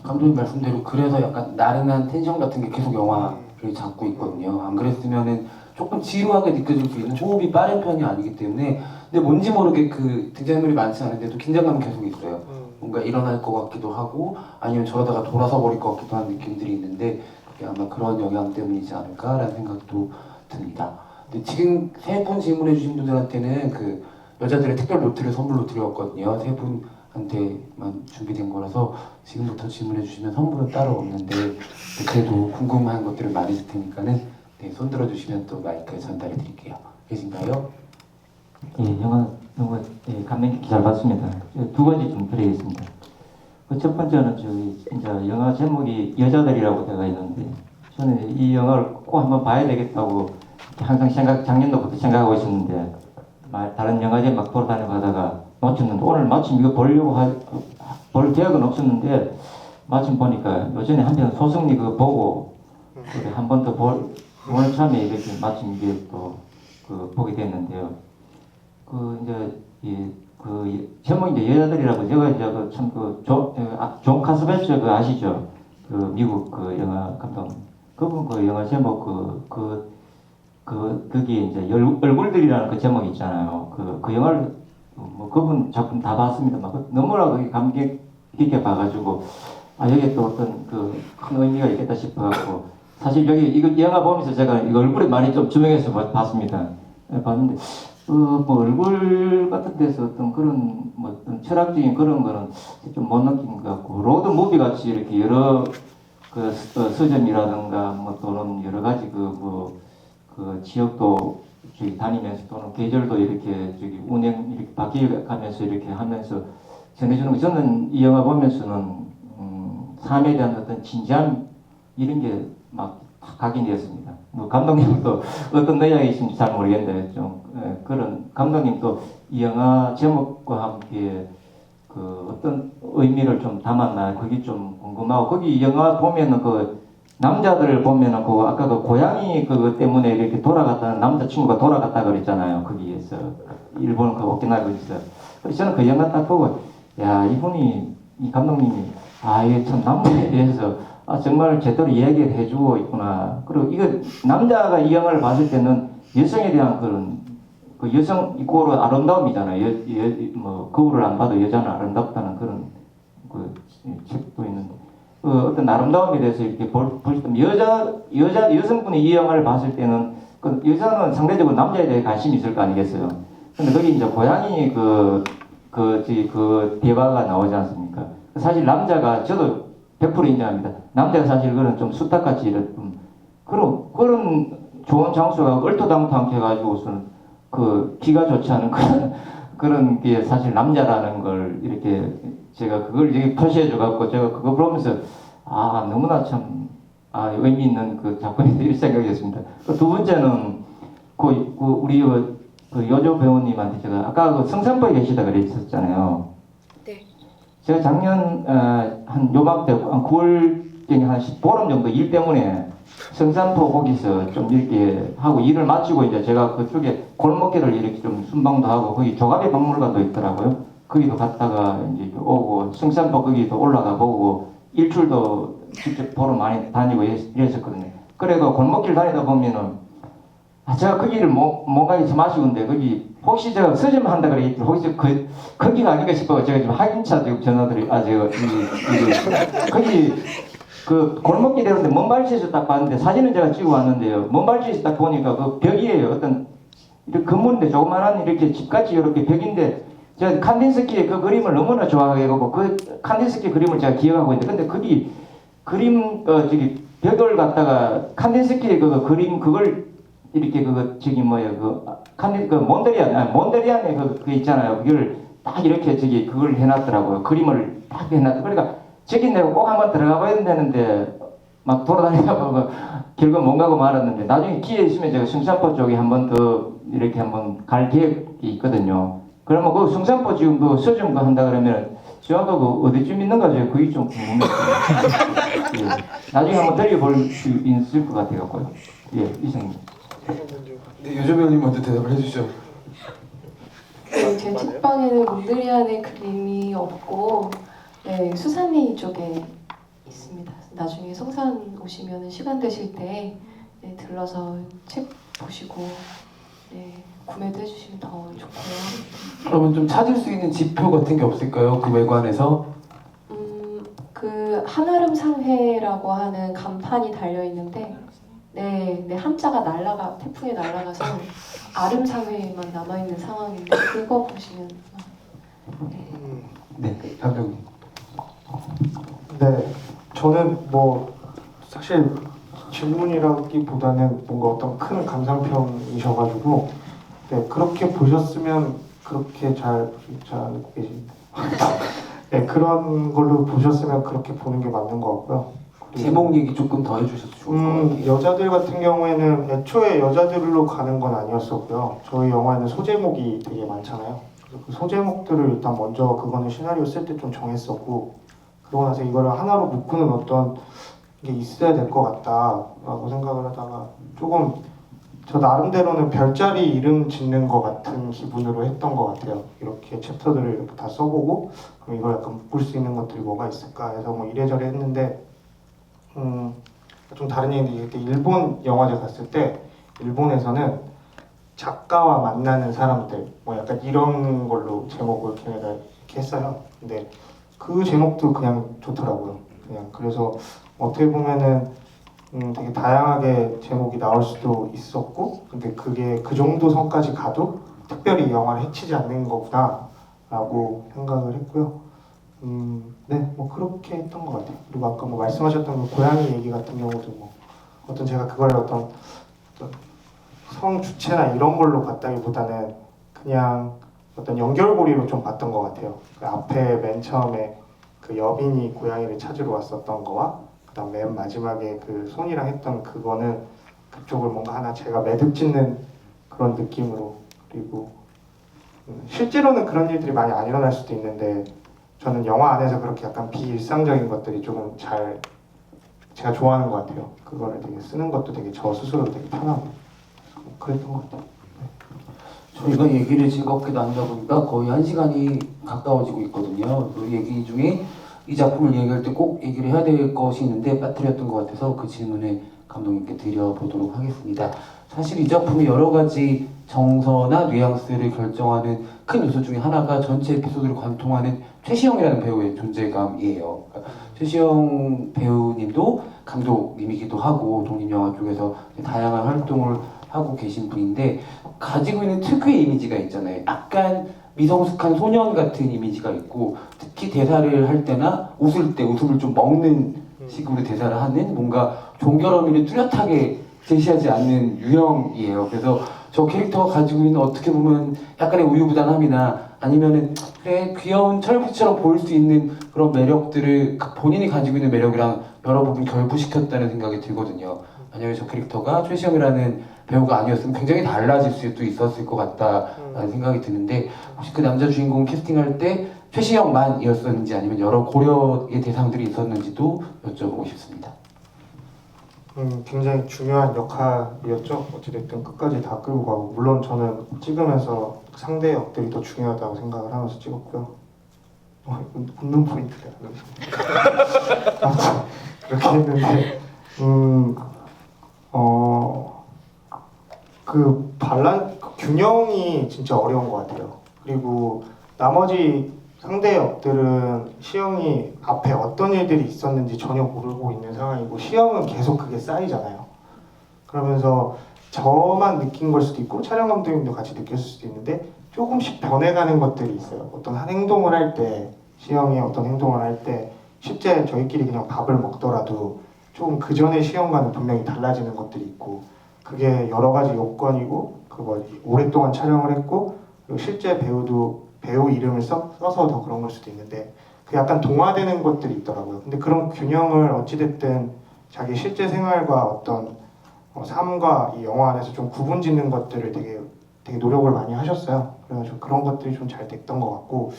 감독님 말씀대로 그래서 약간 나른한 텐션 같은 게 계속 영화를 잡고 있거든요. 안 그랬으면은 조금 지루하게 느껴질 수 있는 호흡이 빠른 편이 아니기 때문에 근데 뭔지 모르게 그 등장인물이 많지 않은데도 긴장감이 계속 있어요. 뭔가 일어날 것 같기도 하고 아니면 저러다가 돌아서 버릴 것 같기도 한 느낌들이 있는데 그게 아마 그런 영향 때문이지 않을까라는 생각도 듭니다. 근데 지금 세 분 질문해 주신 분들한테는 그 여자들의 특별 노트를 선물로 드렸거든요. 세 분한테만 준비된 거라서 지금부터 질문해 주시면 선물은 따로 없는데 그래도 궁금한 것들을 많이 있을 테니까는 네, 손 들어주시면 또 마이크 전달해 드릴게요. 계신가요? 예, 영화 예, 감명 깊게 잘 봤습니다. 두 가지 좀 드리겠습니다. 그 첫 번째는 저기 진짜 영화 제목이 여자들이라고 되어 있는데 저는 이 영화를 꼭 한번 봐야 되겠다고 항상 작년도부터 생각하고 있었는데 다른 영화제 막 돌아다녀가다가 놓쳤는데 오늘 마침 이거 보려고 볼 계획은 없었는데 마침 보니까 요전에 한편 소승리 그거 보고 한 번 더 오늘 참에 이렇게 마침 이게 또 그 보게 됐는데요. 그 이제 그 제목이 이제 여자들이라고 제가 이제 그참그존 카스베츠 그 아시죠? 그 미국 그 영화 감독 그분 그 영화 제목 그게 이제 얼굴들이라는 그 제목이 있잖아요. 그 영화를 뭐 그분 작품 다 봤습니다. 막 너무나 그게 감격 깊게 봐가지고 아 여기에 또 어떤 그 큰 의미가 있겠다 싶어갖고 사실 여기 이거 영화 보면서 제가 이거 얼굴에 많이 좀 주목해서 봤습니다. 봤는데 뭐 얼굴 같은 데서 어떤 그런 뭐 어떤 철학적인 그런 거는 좀 못 느낀 것 같고 로드 무비 같이 이렇게 여러 그 서점이라든가 뭐 또는 여러 가지 그 지역도 저기 다니면서 또는 계절도 이렇게 저기 운행 이렇게 바뀌어가면서 이렇게 하면서 전해주는 거. 저는 이 영화 보면서는 삶에 대한 어떤 진지함 이런 게 막 각인되었습니다. 뭐 감독님도 어떤 내용이신지 잘 모르겠는데 좀 그런 감독님도 이 영화 제목과 함께 그 어떤 의미를 좀 담았나 그게 좀 궁금하고 거기 영화 보면은 그 남자들을 보면은 그 아까 그 고양이 그것 때문에 이렇게 돌아갔다는 남자친구가 돌아갔다 그랬잖아요. 거기에서 일본 그 오키나와에서 그래서 저는 그 영화 딱 보고 야 이분이 이 감독님이 아 이게 참 남자에 대해서 아 정말 제대로 이야기를 해주고 있구나. 그리고 이거 남자가 이 영화를 봤을 때는 여성에 대한 그런 그 여성 이꼬르 아름다움이잖아요. 뭐 거울을 안 봐도 여자는 아름답다는 그런 그 책도 있는데 어떤 아름다움에 대해서 이렇게 보실 때 여성분이 이 영화를 봤을 때는 그 여자는 상대적으로 남자에 대해 관심이 있을 거 아니겠어요. 근데 거기 이제 고양이 그 대화가 나오지 않습니까? 사실 남자가 저도 100% 인정합니다. 남자가 사실 그런 좀 수탉같이 이런 그런 좋은 장소가 얼토당토하게 해가지고서는 그 기가 좋지 않은 그런 게 사실 남자라는 걸 이렇게 제가 그걸 이렇게 표시해 줘갖고 제가 그거 보면서 아 너무나 참 의미 있는 그 작품이다 이런 생각이었습니다. 두 번째는 우리 그 여조 배우님한테 제가 아까 그 성산포에 계시다 그랬었잖아요. 네. 제가 작년 한 요맘때 한 9월경에 한 보름 정도 일 때문에 성산포 거기서 좀 이렇게 하고 일을 마치고 이제 제가 그쪽에 골목길을 이렇게 좀 순방도 하고 거기 조가비 박물관도 있더라고요. 거기도 갔다가 이제 오고 성산포 거기도 올라가 보고 일출도 직접 보러 많이 다니고 이랬었거든요. 그래도 골목길 다니다 보면은 제가 거기를 못 가기 좀 아쉬운데 거기 혹시 제가 서점 한다 그랬더니 혹시 거기가 아닌가 싶어 제가 지금 확인차 지금 전화드리 제가 거기 그 골목길에 있는데 먼발치에서 딱 봤는데 사진은 제가 찍어 왔는데요. 먼발치에서 딱 보니까 그 벽이에요. 어떤 이렇게 건물인데 조그만한 이렇게 집같이 이렇게 벽인데 제가 칸딘스키의 그 그림을 너무나 좋아해가지고 그 칸딘스키 그림을 제가 기억하고 있는데 근데 거기 그림 저기 벽을 갖다가 칸딘스키의 그 그림 그걸 이렇게 저기 뭐야 몬데리안에 그 있잖아요. 그걸 딱 이렇게 그걸 해놨더라고요. 그림을 딱 해놨더. 그러니까 저기 내가 꼭 한번 들어가 봐야 되는데 막 돌아다니다 보고 결국 못 가고 말았는데 나중에 기회 있으면 제가 성산포 쪽에 한번 더 이렇게 한번 갈 계획이 있거든요. 그러면 그 성산포 지금 그 서점 한다 그러면 저하고 그 어디쯤 있는가 제가 그게 좀 궁금해요. 예. 나중에 한번 들려볼 수 있을 것 같아요. 예, 이상입니다. 네, 여조 배우님 먼저 대답을 해주시죠. 네, 제 책방에는 몬드리안의 그림이 없고 네, 수산리 쪽에 있습니다. 나중에 성산 오시면 시간 되실 때 네, 들러서 책 보시고 네, 구매도 해주시면 더 좋고요. 그러면 좀 찾을 수 있는 지표 같은 게 없을까요? 그 외관에서? 그 한아름 상회라고 하는 간판이 달려 있는데 네, 한자가 태풍에 날아가서 아름 상회만 남아 있는 상황인데 그거 보시면 네, 감독님. 네, 저는 뭐 사실 질문이라기보다는 뭔가 어떤 큰 감상평이셔가지고 네, 그렇게 보셨으면 그렇게 잘 알고 계십니다. 네, 그런 걸로 보셨으면 그렇게 보는 게 맞는 것 같고요. 제목 얘기 조금 더 해주셔도 좋을 것 같아요. 여자들 같은 경우에는 애초에 여자들로 가는 건 아니었었고요. 저희 영화에는 소제목이 되게 많잖아요. 그래서 그 소제목들을 일단 먼저 그거는 시나리오 쓸 때 좀 정했었고 그러고 나서 이거를 하나로 묶는 어떤 게 있어야 될 것 같다라고 생각을 하다가 조금 저 나름대로는 별자리 이름 짓는 것 같은 기분으로 했던 것 같아요. 이렇게 챕터들을 이렇게 다 써보고 그럼 이걸 약간 묶을 수 있는 것들이 뭐가 있을까 해서 뭐 이래저래 했는데 좀 다른 얘기인데 이때 일본 영화제 갔을 때 일본에서는 작가와 만나는 사람들 뭐 약간 이런 걸로 제목을 걔네가 이렇게 했어요. 근데 그 제목도 그냥 좋더라고요. 그냥 그래서 어떻게 보면은 되게 다양하게 제목이 나올 수도 있었고 근데 그게 그 정도 선까지 가도 특별히 영화를 해치지 않는 거구나 라고 생각을 했고요. 네, 뭐 그렇게 했던 것 같아요. 그리고 아까 뭐 말씀하셨던 그 고양이 얘기 같은 경우도 뭐 어떤 제가 그걸 어떤 성 주체나 이런 걸로 갔다기보다는 그냥 어떤 연결고리로 좀 봤던 것 같아요. 그 앞에 맨 처음에 그 여빈이 고양이를 찾으러 왔었던 거와 그다음 맨 마지막에 그 손이랑 했던 그거는 그쪽을 뭔가 하나 제가 매듭 짓는 그런 느낌으로, 그리고 실제로는 그런 일들이 많이 안 일어날 수도 있는데 저는 영화 안에서 그렇게 약간 비일상적인 것들이 조금 잘 제가 좋아하는 것 같아요. 그거를 되게 쓰는 것도 되게 저 스스로 되게 편하고 그랬던 것 같아요. 저희가 얘기를 즐겁게 나누다 보니까 거의 1시간이 가까워지고 있거든요. 그 얘기 중에 이 작품을 얘기할 때 꼭 얘기를 해야 될 것이 있는데 빠뜨렸던 것 같아서 그 질문을 감독님께 드려보도록 하겠습니다. 사실 이 작품의 여러 가지 정서나 뉘앙스를 결정하는 큰 요소 중에 하나가 전체 에피소드를 관통하는 최시영이라는 배우의 존재감이에요. 그러니까 최시영 배우님도 감독님이기도 하고 독립영화 쪽에서 다양한 활동을 하고 계신 분인데 가지고 있는 특유의 이미지가 있잖아요. 약간 미성숙한 소년 같은 이미지가 있고 특히 대사를 할 때나 웃을 때 웃음을 좀 먹는 식으로 대사를 하는 뭔가 종결의미를 뚜렷하게 제시하지 않는 유형이에요. 그래서 저 캐릭터가 가지고 있는 어떻게 보면 약간의 우유부단함이나 아니면은 그래 귀여운 철부처럼 보일 수 있는 그런 매력들을 본인이 가지고 있는 매력이랑 여러 부분 결부시켰다는 생각이 들거든요. 만약에 저 캐릭터가 최시영이라는 배우가 아니었으면 굉장히 달라질 수도 있었을 것 같다라는 생각이 드는데 혹시 그 남자 주인공 캐스팅할 때 최시영만이었었는지 아니면 여러 고려의 대상들이 있었는지도 여쭤보고 싶습니다. 굉장히 중요한 역할이었죠. 어찌됐든 끝까지 다 끌고 가고, 물론 저는 찍으면서 상대 역들이 더 중요하다고 생각을 하면서 찍었고요. 웃는 포인트가 아무튼 그렇게 했는데 그 균형이 진짜 어려운 것 같아요. 그리고 나머지 상대 역들은 시영이 앞에 어떤 일들이 있었는지 전혀 모르고 있는 상황이고 시영은 계속 그게 쌓이잖아요. 그러면서 저만 느낀 걸 수도 있고 촬영 감독님도 같이 느꼈을 수도 있는데 조금씩 변해가는 것들이 있어요. 어떤 한 행동을 할 때, 시영이 어떤 행동을 할 때 실제 저희끼리 그냥 밥을 먹더라도 조금 그 전에 시영과는 분명히 달라지는 것들이 있고, 그게 여러 가지 요건이고 오랫동안 촬영을 했고 그리고 실제 배우 이름을 써서 더 그런 걸 수도 있는데 그 약간 동화되는 것들이 있더라고요. 근데 그런 균형을 어찌됐든 자기 실제 생활과 어떤 삶과 이 영화 안에서 좀 구분짓는 것들을 되게 노력을 많이 하셨어요. 그래가지고 그런 것들이 좀 잘 됐던 것 같고,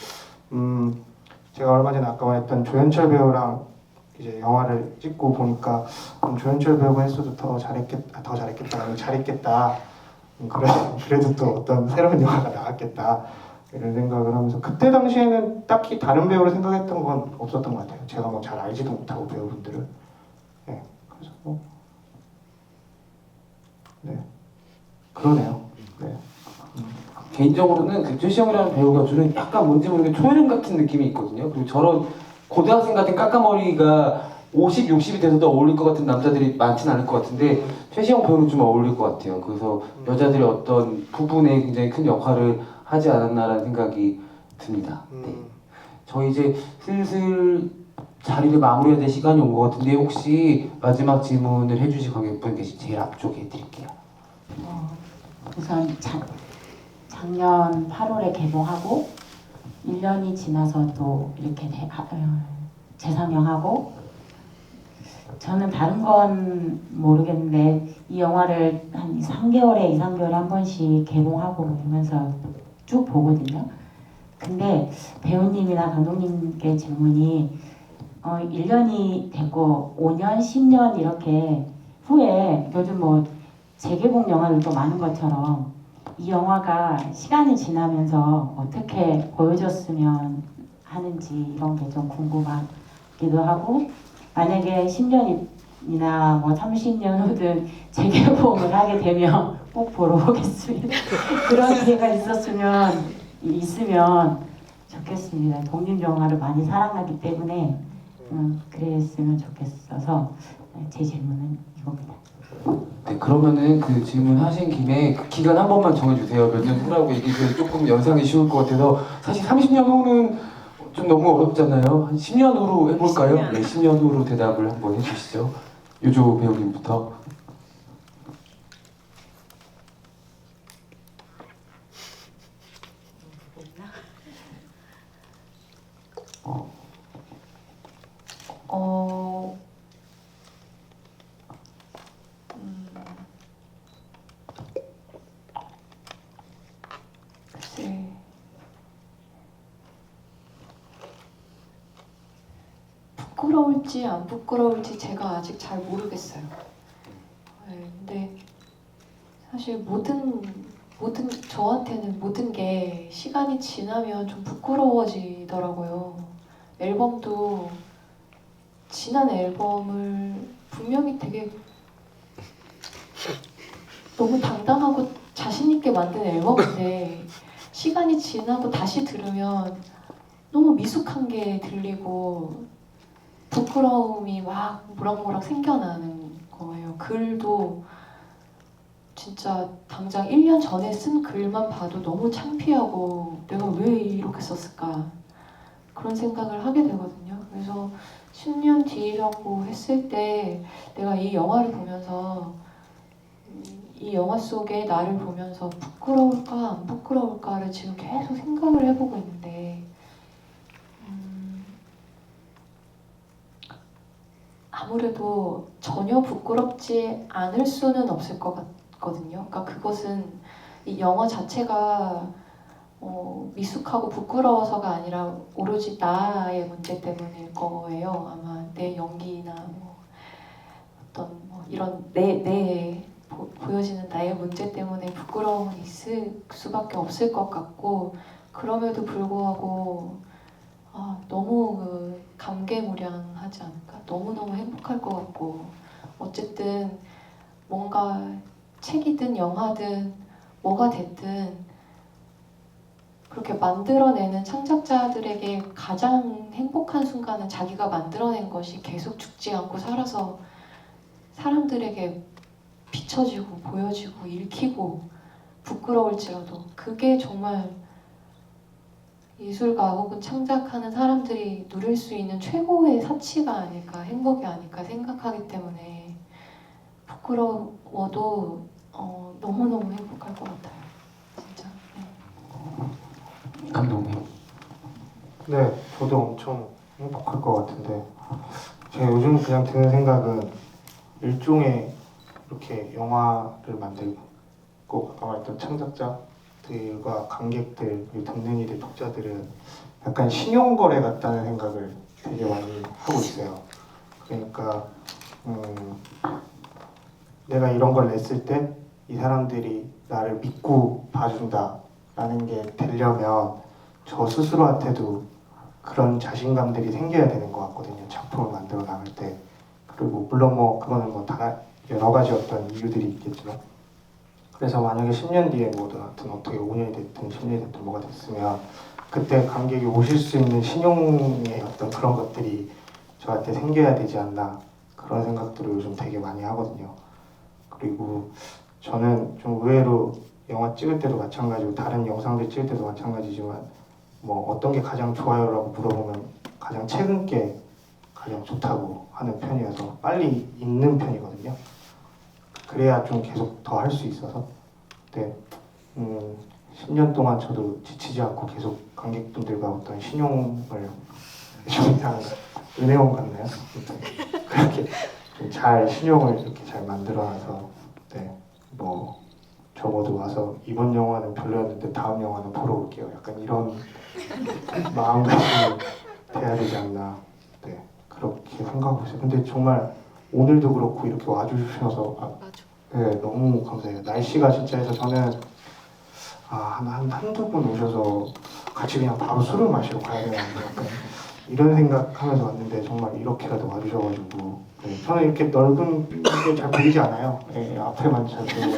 제가 얼마 전에 아까 말했던 조연철 배우랑 이제 영화를 찍고 보니까 조연철 배우가 했어도 더 잘했겠다. 그래도 또 어떤 새로운 영화가 나왔겠다 이런 생각을 하면서 그때 당시에는 딱히 다른 배우를 생각했던 건 없었던 것 같아요. 제가 뭐 잘 알지도 못하고 배우분들을. 네, 그래서 네, 그러네요. 네. 개인적으로는 그 최시영이라는 배우가 주는 약간 뭔지 모르게 초여름 같은 느낌이 있거든요. 그리고 저런 고등학생 같은 까까머리가 50, 60이 돼서도 어울릴 것 같은 남자들이 많진 않을 것 같은데 최시영 배우는 좀 어울릴 것 같아요. 그래서 여자들이 어떤 부분에 굉장히 큰 역할을 하지 않았나라는 생각이 듭니다. 네. 저희 이제 슬슬 자리를 마무리해야 될 시간이 온 것 같은데 혹시 마지막 질문을 해주실 관객분 계시 제일 앞쪽에 드릴게요. 우선 작년 8월에 개봉하고 1년이 지나서 또 이렇게 재상영하고, 저는 다른 건 모르겠는데 이 영화를 한 3개월에 2, 3개월에 한 번씩 개봉하고 이러면서 쭉 보거든요. 근데 배우님이나 감독님께 질문이 1년이 됐고 5년, 10년 이렇게 후에 요즘 뭐 재개봉 영화들도 많은 것처럼 이 영화가 시간이 지나면서 어떻게 보여줬으면 하는지 이런 게 좀 궁금하기도 하고, 만약에 10년이나 뭐 30년 후든 재개봉을 하게 되면 꼭 보러 오겠습니다. 그런 기회가 있으면 좋겠습니다. 독립영화를 많이 사랑하기 때문에 그랬으면 좋겠어서 제 질문은 이겁니다. 네, 그러면은 그 질문 하신 김에 그 기간 한 번만 정해주세요. 몇 년 후라고 얘기해서 조금 연상이 쉬울 것 같아서 사실 30년 후는 좀 너무 어렵잖아요. 한 10년 후로 해볼까요? 10년. 네, 10년 후로 대답을 한번 해주시죠. 유조 배우님부터. 부끄러울지 안 부끄러울지 제가 아직 잘 모르겠어요. 네, 근데 사실 저한테는 모든 게 시간이 지나면 좀 부끄러워지더라고요. 앨범도 지난 앨범을 분명히 되게 너무 당당하고 자신 있게 만든 앨범인데 시간이 지나고 다시 들으면 너무 미숙한 게 들리고 부끄러움이 막 모락모락 생겨나는 거예요. 글도 진짜 당장 1년 전에 쓴 글만 봐도 너무 창피하고 내가 왜 이렇게 썼을까 그런 생각을 하게 되거든요. 그래서 10년 뒤라고 했을 때 내가 이 영화를 보면서 이 영화 속에 나를 보면서 부끄러울까 안 부끄러울까를 지금 계속 생각을 해보고 있는데 아무래도 전혀 부끄럽지 않을 수는 없을 것 같거든요. 그러니까 그것은 이 영화 자체가 미숙하고 부끄러워서가 아니라 오로지 나의 문제 때문일 거예요. 아마 내 연기나 뭐 어떤 뭐 이런 내 보여지는 나의 문제 때문에 부끄러움은 있을 수밖에 없을 것 같고 그럼에도 불구하고 너무 감개무량하지 않을까? 너무너무 행복할 것 같고 어쨌든 뭔가 책이든 영화든 뭐가 됐든 그렇게 만들어내는 창작자들에게 가장 행복한 순간은 자기가 만들어낸 것이 계속 죽지 않고 살아서 사람들에게 비춰지고 보여지고 읽히고 부끄러울지라도 그게 정말 예술가 혹은 창작하는 사람들이 누릴 수 있는 최고의 사치가 아닐까 행복이 아닐까 생각하기 때문에 부끄러워도 너무너무 행복할 것 같아요. 진짜. 네. 감독님. 네, 저도 엄청 행복할 것 같은데 제가 요즘 그냥 드는 생각은 일종의 이렇게 영화를 만들고 아까 말했던 창작자들과 관객들, 그리고 듣는 이들, 독자들은 약간 신용거래 같다는 생각을 되게 많이 하고 있어요. 그러니까 내가 이런 걸 냈을 때 이 사람들이 나를 믿고 봐준다라는 게 되려면 저 스스로한테도 그런 자신감들이 생겨야 되는 것 같거든요. 작품을 만들어 나갈 때. 그리고 물론 뭐 그거는 뭐 다 여러 가지 어떤 이유들이 있겠지만 그래서 만약에 10년 뒤에 뭐든 하여튼 어떻게 5년이 됐든 10년이 됐든 뭐가 됐으면 그때 관객이 오실 수 있는 신용의 어떤 그런 것들이 저한테 생겨야 되지 않나 그런 생각들을 요즘 되게 많이 하거든요. 그리고 저는 좀 의외로 영화 찍을 때도 마찬가지고 다른 영상들 찍을 때도 마찬가지지만 뭐 어떤 게 가장 좋아요라고 물어보면 가장 최근 게 가장 좋다고 하는 편이어서 빨리 읽는 편이거든요. 그래야 좀 계속 더 할 수 있어서. 근데 10년 동안 저도 지치지 않고 계속 관객분들과 어떤 신용을 좀 이상한 은혜원 같나요? 그렇게 좀 잘 신용을 이렇게 잘 만들어놔서 네, 뭐 적어도 와서 이번 영화는 별로였는데 다음 영화는 보러 올게요. 약간 이런 마음가짐이 돼야 되지 않나. 네, 그렇게 생각하고 있어요. 근데 정말 오늘도 그렇고 이렇게 와주셔서 네, 너무 감사해요. 날씨가 진짜 해서 저는 한두 분 오셔서 같이 그냥 바로 술을 마시러 가야 되는데 약간 이런 생각하면서 왔는데 정말 이렇게라도 와주셔가지고 네, 저는 이렇게 넓은 게 잘 보이지 않아요. 네, 앞에만 잘 보이고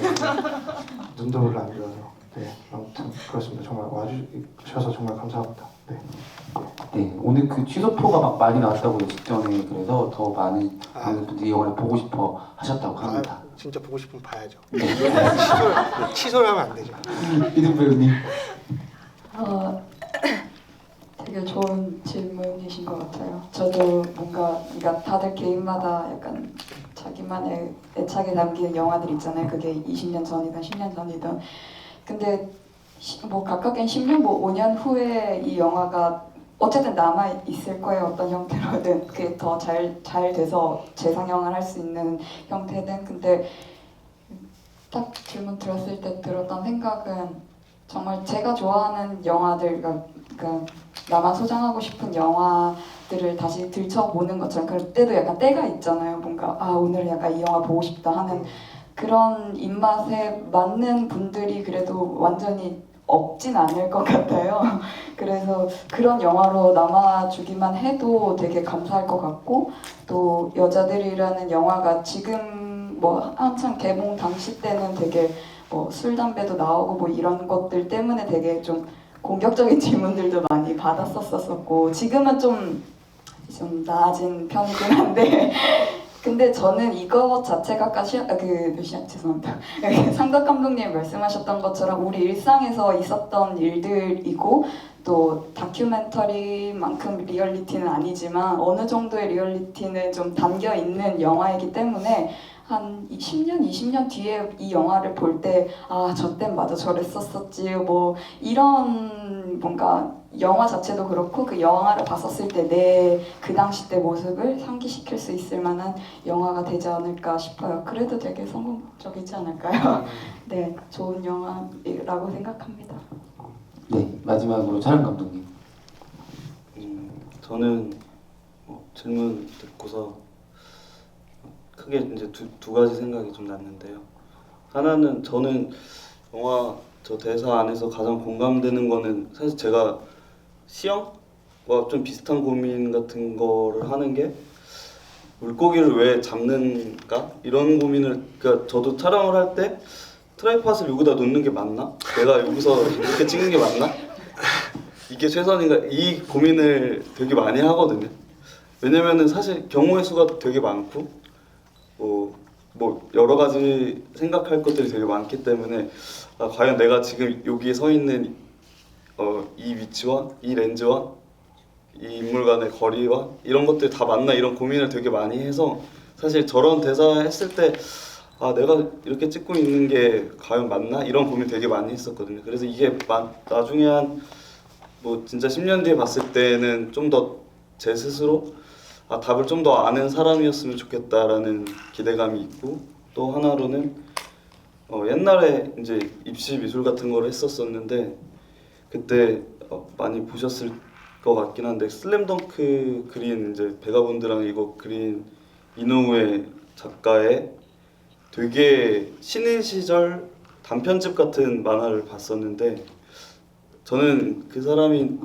눈도 별로 안 좋아서 네, 아무튼 그렇습니다. 정말 와주셔서 정말 감사합니다. 네. 네, 오늘 그 취소표가 막 많이 나왔다고요, 직전에. 그래서 더 많은 분들이 이 영화를 보고 싶어 하셨다고 합니다. 진짜 보고 싶으면 봐야죠. 네. 취소를 하면 안 되죠. 이든 배우님. 되게 좋은 질문이신 것 같아요. 저도 뭔가 그러니까 다들 개인마다 약간 자기만의 애착에 담긴 영화들 있잖아요. 그게 20년 전이든 10년 전이든. 근데 뭐 가깝게는 10년, 뭐 5년 후에 이 영화가 어쨌든 남아 있을 거예요. 어떤 형태로든 그게 더 잘 돼서 재상영을 할 수 있는 형태든. 근데 딱 질문 들었을 때 들었던 생각은 정말 제가 좋아하는 영화들, 그러니까 그러니까 나만 소장하고 싶은 영화들을 다시 들춰보는 것처럼 그때도 약간 때가 있잖아요. 뭔가 아 오늘은 약간 이 영화 보고 싶다 하는 그런 입맛에 맞는 분들이 그래도 완전히 없진 않을 것 같아요. 그래서 그런 영화로 남아주기만 해도 되게 감사할 것 같고 또 여자들이라는 영화가 지금 뭐 한창 개봉 당시 때는 되게 뭐 술 담배도 나오고 뭐 이런 것들 때문에 되게 좀 공격적인 질문들도 많이 받았었었고 지금은 좀 나아진 편이긴 한데 근데 저는 이거 자체가 아까 죄송합니다. 상덕 감독님이 말씀하셨던 것처럼 우리 일상에서 있었던 일들이고 또 다큐멘터리만큼 리얼리티는 아니지만 어느 정도의 리얼리티는 좀 담겨 있는 영화이기 때문에 한 10년, 20년 뒤에 이 영화를 볼 때 아, 저 땐 맞아 저랬었었지 뭐 이런 뭔가 영화 자체도 그렇고 그 영화를 봤었을 때 내 그 당시 때 모습을 상기시킬 수 있을 만한 영화가 되지 않을까 싶어요. 그래도 되게 성공적이지 않을까요? 네, 좋은 영화라고 생각합니다. 네, 마지막으로 촬영 감독님. 저는 질문 듣고서 크게 이제 두 가지 생각이 좀 났는데요. 하나는 저는 영화 저 대사 안에서 가장 공감되는 거는 사실 제가 시영과 좀 비슷한 고민 같은 거를 하는 게 물고기를 왜 잡는가 이런 고민을 그러니까 저도 촬영을 할 때 트라이팟을 여기다 놓는 게 맞나? 내가 여기서 이렇게 찍는 게 맞나? 이게 최선인가? 이 고민을 되게 많이 하거든요. 왜냐면은 사실 경우의 수가 되게 많고 뭐 여러 가지 생각할 것들이 되게 많기 때문에 아, 과연 내가 지금 여기에 서 있는 이 위치와 이 렌즈와 이 인물 간의 거리와 이런 것들이 다 맞나 이런 고민을 되게 많이 해서 사실 저런 대사 했을 때 아 내가 이렇게 찍고 있는 게 과연 맞나 이런 고민 되게 많이 했었거든요. 그래서 이게 나중에 한 뭐 진짜 10년 뒤에 봤을 때는 좀 더 제 스스로 아, 답을 좀 더 아는 사람이었으면 좋겠다라는 기대감이 있고 또 하나로는 옛날에 이제 입시 미술 같은 걸 했었었는데 그때 많이 보셨을 것 같긴 한데 슬램덩크 그린 이제 베가본드랑 이거 그린 이노우에 작가의 되게 신인 시절 단편집 같은 만화를 봤었는데 저는 그 사람이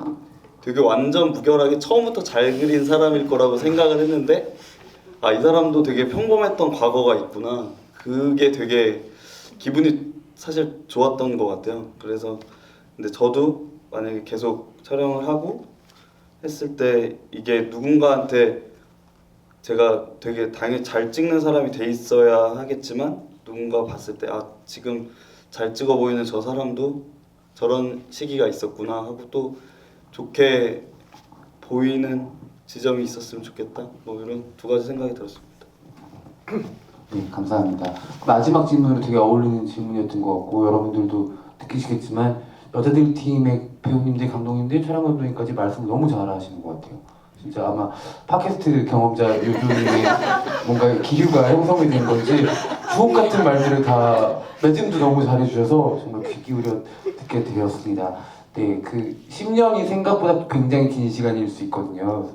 되게 완전 무결하게 처음부터 잘 그린 사람일 거라고 생각을 했는데 아, 이 사람도 되게 평범했던 과거가 있구나. 그게 되게 기분이 사실 좋았던 것 같아요. 그래서 근데 저도 만약에 계속 촬영을 하고 했을 때 이게 누군가한테 제가 되게 당연히 잘 찍는 사람이 돼 있어야 하겠지만 누군가 봤을 때 아, 지금 잘 찍어 보이는 저 사람도 저런 시기가 있었구나 하고 또 좋게 보이는 지점이 있었으면 좋겠다. 뭐 이런 두 가지 생각이 들었습니다. 네, 감사합니다. 마지막 질문은 되게 어울리는 질문이었던 것 같고 여러분들도 느끼시겠지만 여자들 팀의 배우님들, 감독님들, 촬영 감독님까지 말씀을 너무 잘하시는 것 같아요. 진짜 아마 팟캐스트 경험자 요즘에 뭔가 기류가 형성이 된 건지 주옥 같은 말들을 다 매짐도 너무 잘해주셔서 정말 귀 기울여 듣게 되었습니다. 네, 그 10년이 생각보다 굉장히 긴 시간일 수 있거든요.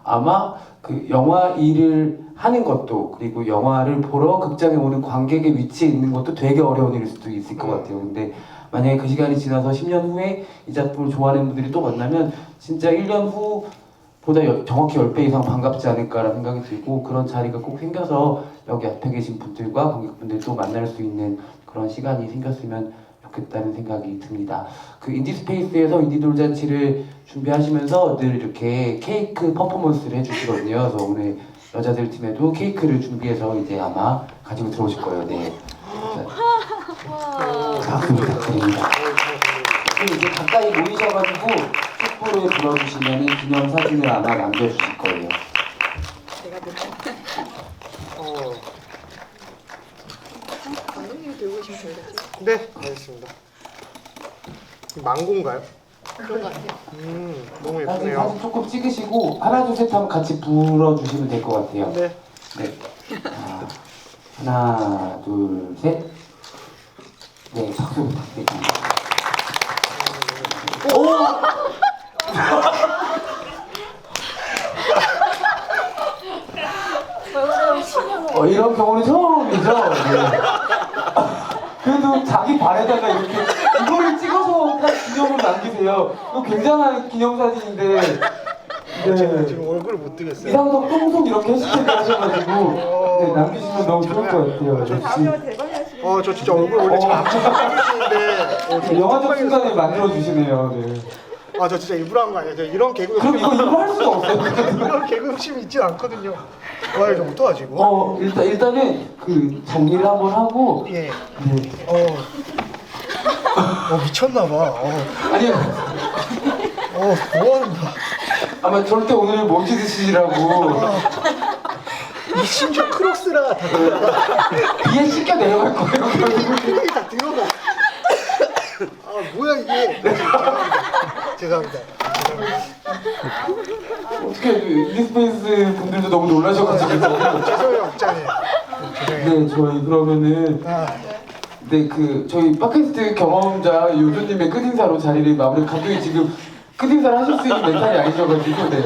아마 그 영화 일을 하는 것도 그리고 영화를 보러 극장에 오는 관객의 위치에 있는 것도 되게 어려운 일일 수도 있을 것 같아요. 근데 만약에 그 시간이 지나서 10년 후에 이 작품을 좋아하는 분들이 또 만나면 진짜 1년 후보다 정확히 10배 이상 반갑지 않을까라는 생각이 들고 그런 자리가 꼭 생겨서 여기 앞에 계신 분들과 관객분들도 만날 수 있는 그런 시간이 생겼으면 좋겠다는 생각이 듭니다. 그 인디스페이스에서 인디돌잔치를 준비하시면서 늘 이렇게 케이크 퍼포먼스를 해주시거든요. 그래서 오늘 여자들 팀에도 케이크를 준비해서 이제 아마 가지고 들어오실 거예요. 네. 박수 부탁드립니다. 이제 가까이 모이셔가지고 촛불을 불어주시면 기념사진을 아마 남겨주실 거예요. 감독님이 들고 계시면 되겠지? 네, 알겠습니다. 망고인가요? 그런 것 같아요. 너무 사진 예쁘네요. 조금 찍으시고 하나 둘 셋 하면 같이 불어주시면 될 것 같아요. 네. 네. 자, 하나 둘 셋. 네, 박수 부탁드립니다. 이런 경우는 처음이죠. 네. 그래도 자기 발에다가 이렇게 이거를 찍어서 딱 기념을 남기세요. 이거 굉장한 기념사진인데 네. 지금 얼굴을 못 뜨겠어요. 이상도 똥손 이렇게 해시태그 하셔가지고 네, 남기시면 너무 좋을 것 같아요. 저 진짜 얼굴 원래 잘 안 찍히는데 영화적 순간을 만들어주시네요. 네. 저 진짜 일부러 한 거 아니에요. 저 이런 개그 그럼 이거 일부러 할 수가 없어요. 이런 개그 욕심이 있진 않거든요. 와 이거 어떡하지 이거? 일단은 그 정리를 한번 하고 예. 네. 미쳤나봐. 아니요. 뭐 하는 거야? 아마 절대 오늘 못 찍으시라고 이 심지어 크록스라 다 들어가. 비에 씻겨 내려갈 거예요. 이게 다 들어가. 뭐야 이게? 죄송합니다. 어떻게 인디스페이스 분들도 너무 놀라셔가지고 죄송해요, 국장님. 네 저희 그러면은 네 그 저희 팟캐스트 경험자 요조님의 끝인사로 자리를 마무리. 감독이 지금 끝인사를 하실 수 있는 멘탈이 아니셔가지고 네.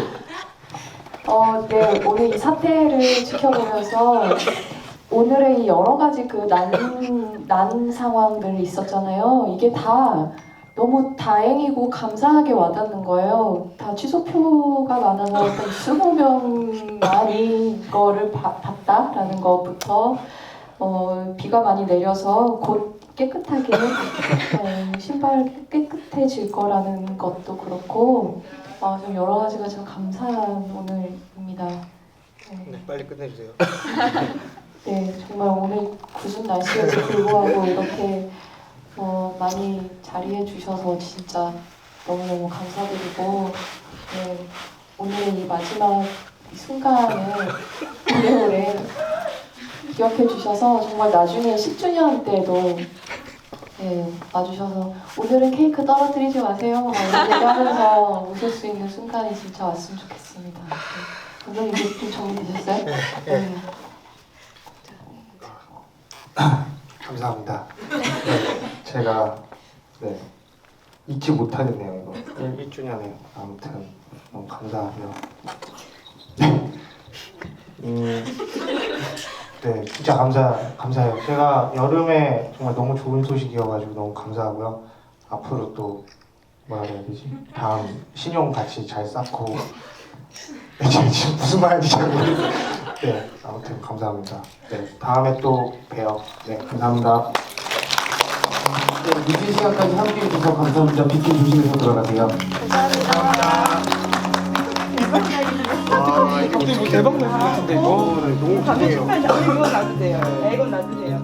네, 오늘 이 사태를 지켜보면서 오늘의 이 여러 가지 그 난 상황들이 있었잖아요. 이게 다 너무 다행이고 감사하게 와닿는 거예요. 다 취소표가 많아서 일단 20명만이 이거를 봤다라는 것부터 비가 많이 내려서 곧 깨끗하게 신발 깨끗해질 거라는 것도 그렇고 좀 여러 가지가 좀 감사한 오늘입니다. 네, 빨리 끝내주세요. 네, 정말 오늘 굳은 날씨에도 불구하고 이렇게 많이 자리해 주셔서 진짜 너무너무 감사드리고 네, 오늘의 이 마지막 이 순간을 오래오래 기억해 주셔서 정말 나중에 10주년 때도 네, 와주셔서 오늘은 케이크 떨어뜨리지 마세요 막 이렇게 하면서 웃을 수 있는 순간이 진짜 왔으면 좋겠습니다. 네. 감독님 좀 정리되셨어요? 네. 감사합니다. 제가 잊지 못하겠네요 이거 1주년에 아무튼 너무 감사하고요. 네 진짜 감사해요. 제가 여름에 정말 너무 좋은 소식이어가지고 너무 감사하고요. 앞으로 또 뭐라 해야 되지? 다음 신용 같이 잘 쌓고 지금 무슨 말인지 잘 모르겠어요. 네 아무튼 감사합니다. 네 다음에 또 봬요. 네 감사합니다. 네, 늦은 시간까지 함께해 주셔서 감사합니다. 비키 조심해서 들어가세요. 이거 대박 날 것 같은데 이거. 너무 감동해요. 이거 놔도 돼요. 이건 놔도 돼요.